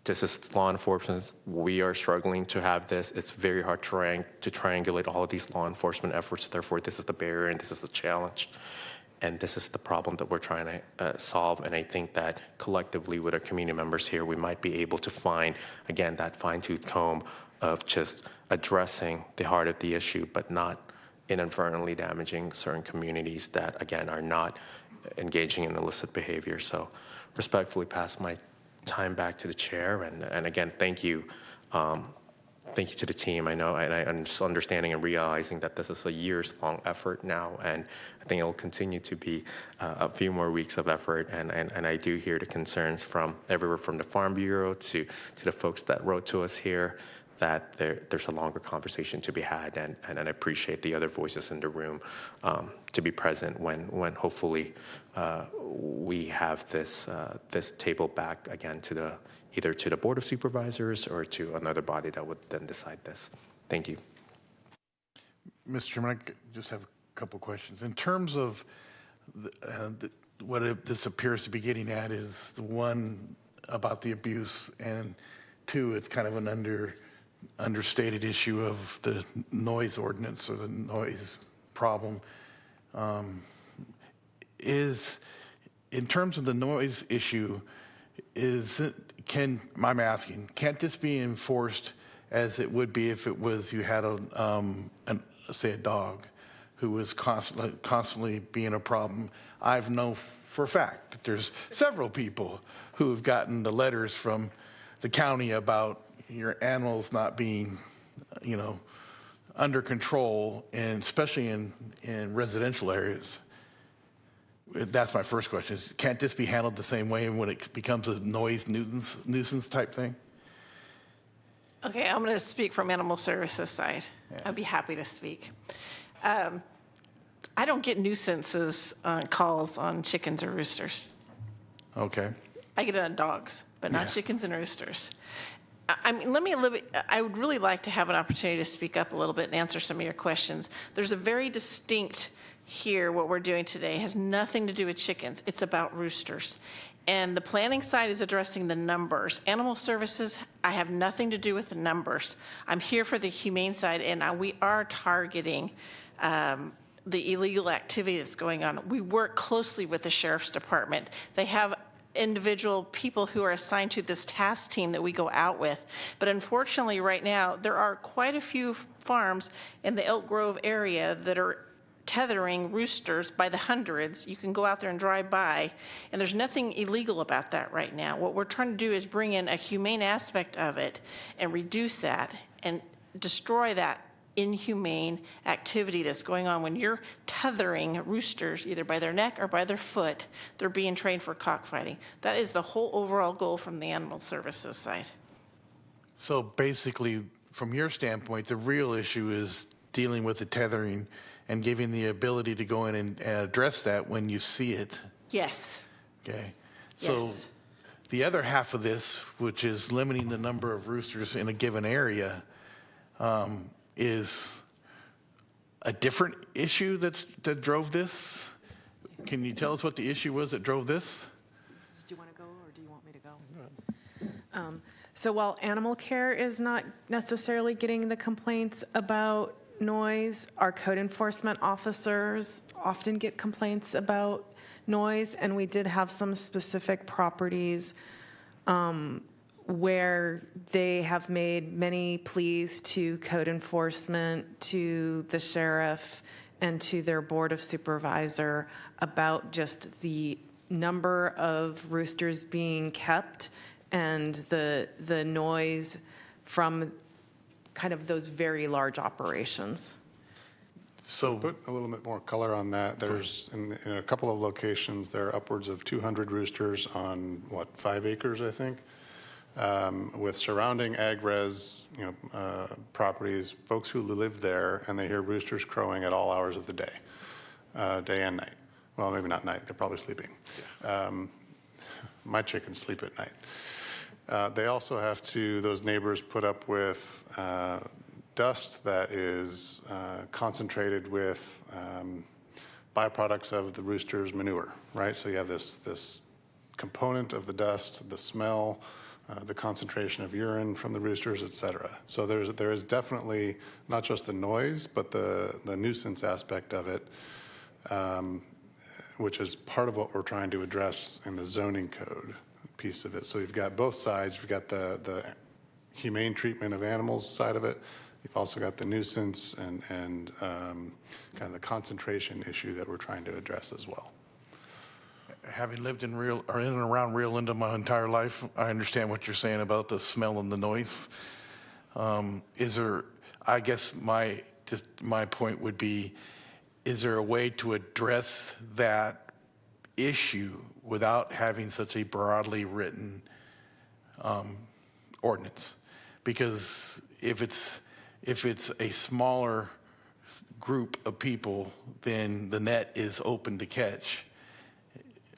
this is law enforcement. We are struggling to have this. It's very hard to triangulate all of these law enforcement efforts. Therefore, this is the barrier and this is the challenge. And this is the problem that we're trying to solve. And I think that collectively with our community members here, we might be able to find, again, that fine-tooth comb of just addressing the heart of the issue, but not inadvertently damaging certain communities that, again, are not engaging in illicit behavior. So respectfully pass my time back to the chair. And again, thank you. Thank you to the team. I know, and I'm just understanding and realizing that this is a years-long effort now, and I think it will continue to be a few more weeks of effort. And I do hear the concerns from everywhere from the Farm Bureau to the folks that wrote to us here, that there's a longer conversation to be had, and I appreciate the other voices in the room to be present when hopefully we have this table back again to either to the Board of Supervisors or to another body that would then decide this. Thank you. Mr. Chairman, I just have a couple questions. In terms of this appears to be getting at is the one about the abuse, and two, it's kind of an understated issue of the noise ordinance or the noise problem. In terms of the noise issue, I'm asking, can't this be enforced as it would be if it was you had say a dog who was constantly being a problem? I've known for a fact that there's several people who have gotten the letters from the county about your animals not being, under control, and especially in residential areas. that's my first question. Can't this be handled the same way when it becomes a noise nuisance type thing? Okay, I'm going to speak from Animal Services side. I'd be happy to speak. I don't get nuisances calls on chickens or roosters. Okay. I get it on dogs, but not chickens and roosters. I mean, I would really like to have an opportunity to speak up a little bit and answer some of your questions. There's a very distinct here, what we're doing today has nothing to do with chickens. It's about roosters. And the planning side is addressing the numbers. Animal Services, I have nothing to do with the numbers. I'm here for the humane side, and we are targeting the illegal activity that's going on. We work closely with the Sheriff's Department. They have individual people who are assigned to this task team that we go out with. But unfortunately, right now, there are quite a few farms in the Elk Grove area that are tethering roosters by the hundreds. You can go out there and drive by, and there's nothing illegal about that right now. What we're trying to do is bring in a humane aspect of it and reduce that and destroy that inhumane activity that's going on. When you're tethering roosters either by their neck or by their foot, they're being trained for cockfighting. That is the whole overall goal from the Animal Services side. So basically, from your standpoint, the real issue is dealing with the tethering and giving the ability to go in and address that when you see it. Yes. Okay. So Yes. the other half of this, which is limiting the number of roosters in a given area, is a different issue that drove this. Can you tell us what the issue was that drove this? Do you want to go, or do you want me to go? So while animal care is not necessarily getting the complaints about noise, our code enforcement officers often get complaints about noise, and we did have some specific properties where they have made many pleas to code enforcement, to the sheriff, and to their board of supervisor about just the number of roosters being kept and the noise from kind of those very large operations. So put a little bit more color on that. There's in a couple of locations, there are upwards of 200 roosters on 5 acres, I think, with surrounding ag res, properties, folks who live there, and they hear roosters crowing at all hours of the day, day and night. Well, maybe not night. They're probably sleeping. My chickens sleep at night. They also have to, those neighbors put up with dust that is concentrated with byproducts of the rooster's manure, right? So you have this component of the dust, the smell, the concentration of urine from the roosters, et cetera. So there is definitely not just the noise, but the nuisance aspect of it, which is part of what we're trying to address in the zoning code piece of it. So you've got both sides. You've got the humane treatment of animals side of it. You've also got the nuisance and kind of the concentration issue that we're trying to address as well. Having lived in and around Rio Linda my entire life, I understand what you're saying about the smell and the noise. I guess my point would be, is there a way to address that issue without having such a broadly written ordinance? Because if it's a smaller group of people, then the net is open to catch.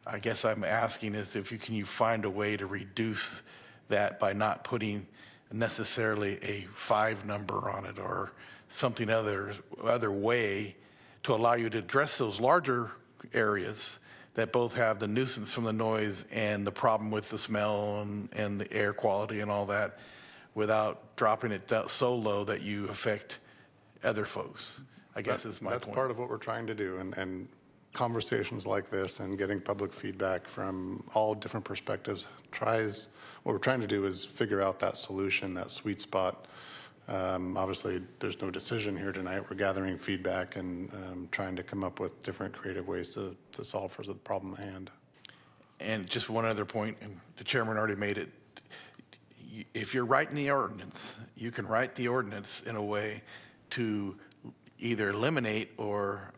I guess I'm asking is can you find a way to reduce that by not putting necessarily a 5 number on it or something other way to allow you to address those larger areas that both have the nuisance from the noise and the problem with the smell and the air quality and all that, without dropping it so low that you affect other folks, I guess is my point. That's part of what we're trying to do, and conversations like this and getting public feedback from all different perspectives what we're trying to do is figure out that solution, that sweet spot. Obviously, there's no decision here tonight. We're gathering feedback and trying to come up with different creative ways to solve for the problem at hand. And just one other point, and the chairman already made it. If you're writing the ordinance, you can write the ordinance in a way to either eliminate or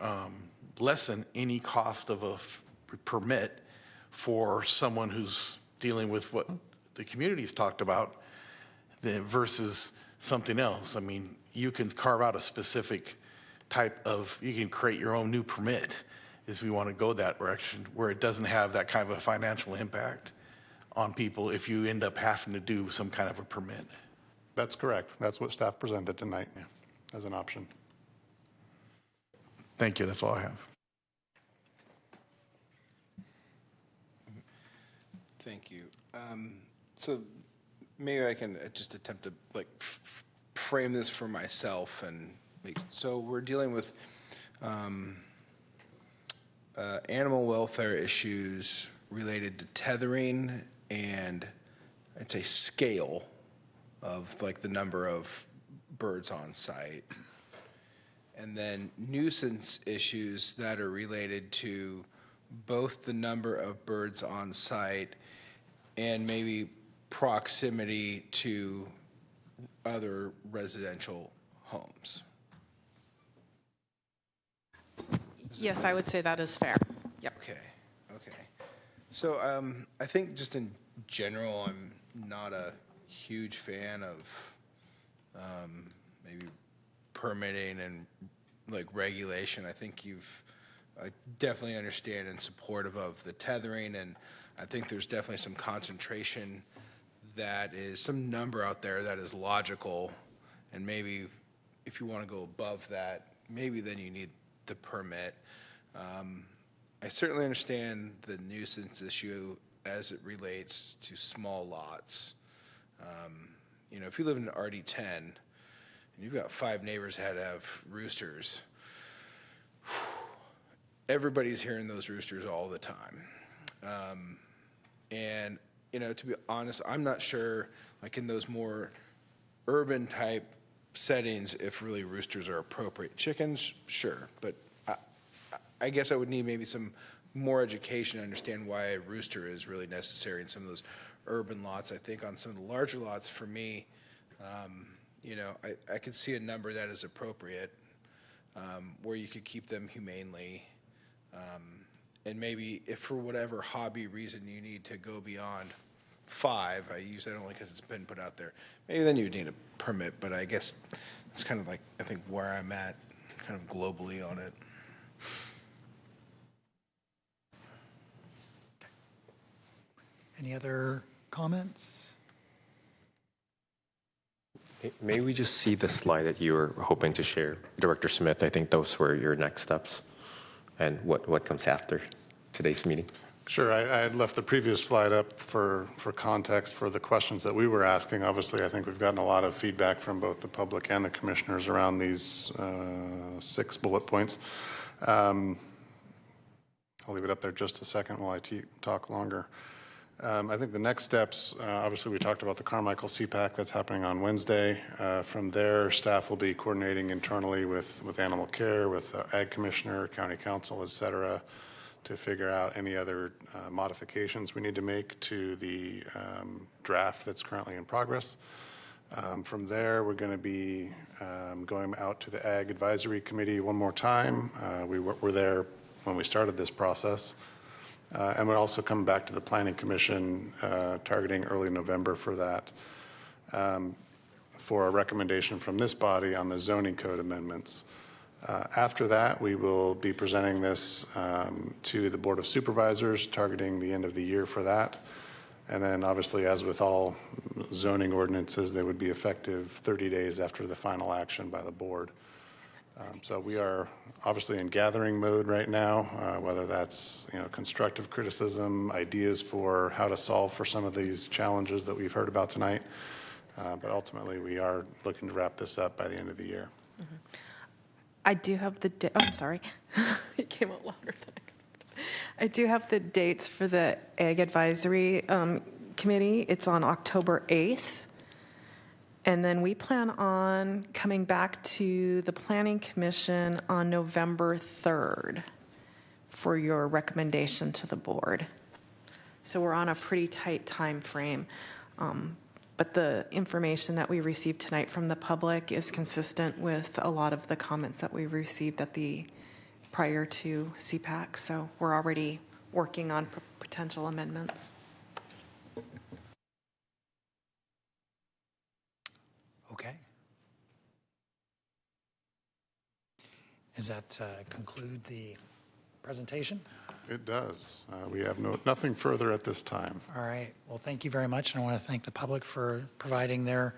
lessen any cost of permit for someone who's dealing with what the community's talked about versus something else. I mean, you can carve out a specific type of, you can create your own new permit if we want to go that direction, where it doesn't have that kind of a financial impact on people if you end up having to do some kind of a permit. That's correct. That's what staff presented tonight as an option. Thank you. That's all I have. Thank you. So maybe I can just attempt to like frame this for myself. And so we're dealing with animal welfare issues related to tethering and I'd say scale of like the number of birds on site. And then nuisance issues that are related to both the number of birds on site and maybe proximity to other residential homes. Yes, I would say that is fair. Yep. Okay. So I think just in general, I'm not a huge fan of maybe permitting and like regulation. I think I definitely understand and supportive of the tethering, and I think there's definitely some concentration that is some number out there that is logical, and maybe if you want to go above that, maybe then you need the permit. I certainly understand the nuisance issue as it relates to small lots. If you live in an RD10 and you've got 5 neighbors that have roosters, everybody's hearing those roosters all the time. And, to be honest, I'm not sure, like in those more urban type settings, if really roosters are appropriate. Chickens, sure, but I guess I would need maybe some more education to understand why a rooster is really necessary in some of those urban lots. I think on some of the larger lots, for me, I could see a number that is appropriate, where you could keep them humanely. And maybe if for whatever hobby reason you need to go beyond 5, I use that only because it's been put out there, maybe then you'd need a permit, but I guess it's kind of like, I think where I'm at kind of globally on it. Any other comments? May we just see the slide that you were hoping to share, Director Smith? I think those were your next steps and what comes after today's meeting. Sure. I had left the previous slide up for context for the questions that we were asking. Obviously, I think we've gotten a lot of feedback from both the public and the commissioners around these 6 bullet points. I'll leave it up there just a second while I talk longer. I think the next steps, obviously we talked about the Carmichael CPAC that's happening on Wednesday. From there, staff will be coordinating internally with animal care, with ag commissioner, county council, et cetera, to figure out any other modifications we need to make to the draft that's currently in progress. From there, we're going to be going out to the Ag Advisory Committee one more time. We were there when we started this process. And we're also coming back to the Planning Commission, targeting early November for that, for a recommendation from this body on the zoning code amendments. After that, we will be presenting this to the Board of Supervisors, targeting the end of the year for that. And then obviously, as with all zoning ordinances, they would be effective 30 days after the final action by the board. So we are obviously in gathering mode right now, whether that's constructive criticism, ideas for how to solve for some of these challenges that we've heard about tonight. But ultimately, we are looking to wrap this up by the end of the year. Mm-hmm. I do have the I'm sorry. It came out louder than I expected. I do have the dates for the Ag Advisory Committee. It's on October 8th. And then we plan on coming back to the Planning Commission on November 3rd for your recommendation to the board. So we're on a pretty tight time frame. But the information that we received tonight from the public is consistent with a lot of the comments that we received at the prior to CPAC. So we're already working on potential amendments. Okay. Does that conclude the presentation? It does. We have nothing further at this time. All right. Well, thank you very much. And I want to thank the public for providing their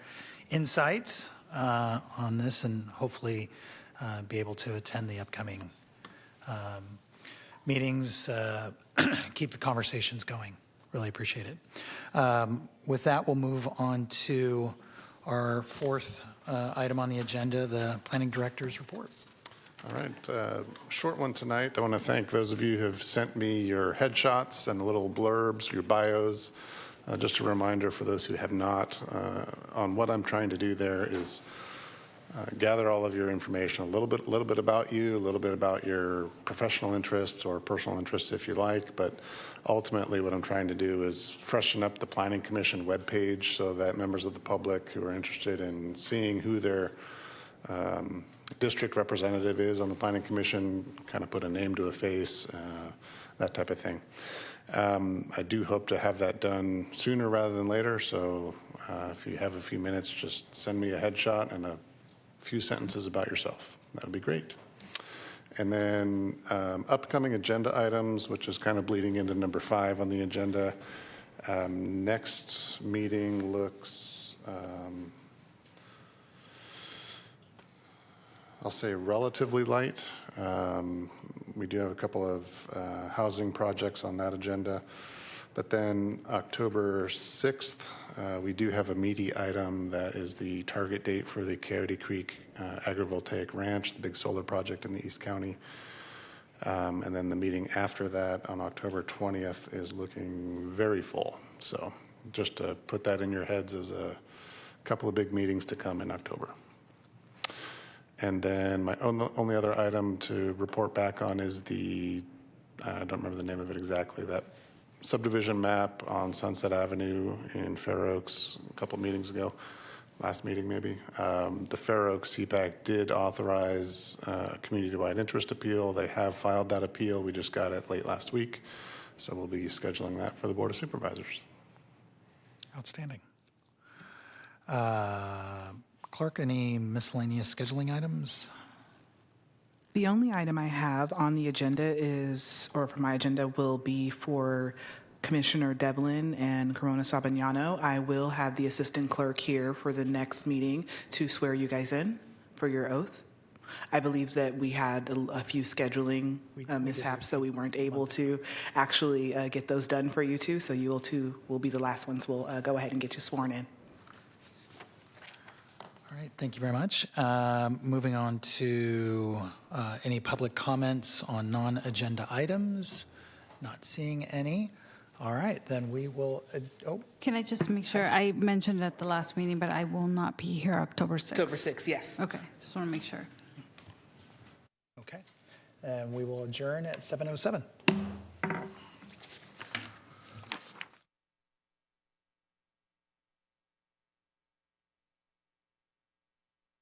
insights on this, and hopefully be able to attend the upcoming meetings, keep the conversations going. Really appreciate it. With that, we'll move on to our fourth item on the agenda, the Planning Director's Report. All right, short one tonight. I want to thank those of you who have sent me your headshots and little blurbs, your bios. Just a reminder for those who have not, on what I'm trying to do there is gather all of your information, a little bit about you, a little bit about your professional interests or personal interests if you like, but ultimately what I'm trying to do is freshen up the Planning Commission webpage so that members of the public who are interested in seeing who their district representative is on the Planning Commission, kind of put a name to a face, that type of thing. I do hope to have that done sooner rather than later, so if you have a few minutes, just send me a headshot and a few sentences about yourself. That would be great. And then upcoming agenda items, which is kind of bleeding into number 5 on the agenda. Next meeting looks, I'll say relatively light. We do have a couple of housing projects on that agenda. But then October 6th, we do have a meaty item that is the target date for the Coyote Creek Agrivoltaic Ranch, the big solar project in the East County. And then the meeting after that on October 20th is looking very full. So just to put that in your heads as a couple of big meetings to come in October. And then my only other item to report back on is the, I don't remember the name of it exactly, that subdivision map on Sunset Avenue in Fair Oaks a couple of meetings ago, last meeting maybe. The Fair Oaks CPAC did authorize a community-wide interest appeal. They have filed that appeal. We just got it late last week. So we'll be scheduling that for the Board of Supervisors. Outstanding. Clerk, any miscellaneous scheduling items? The only item I have on the agenda is, or for my agenda, will be for Commissioner Devlin and Corona Sabagnano. I will have the assistant clerk here for the next meeting to swear you guys in for your oath. I believe that we had a few scheduling mishaps, so we weren't able to actually get those done for you two. So you all two will be the last ones. We'll go ahead and get you sworn in. All right, thank you very much. Moving on to any public comments on non-agenda items. Not seeing any. All right, then we will, Can I just make sure, I mentioned it at the last meeting, but I will not be here October 6th. October 6th, yes. Okay, just want to make sure. okay. And we will adjourn at 7:07.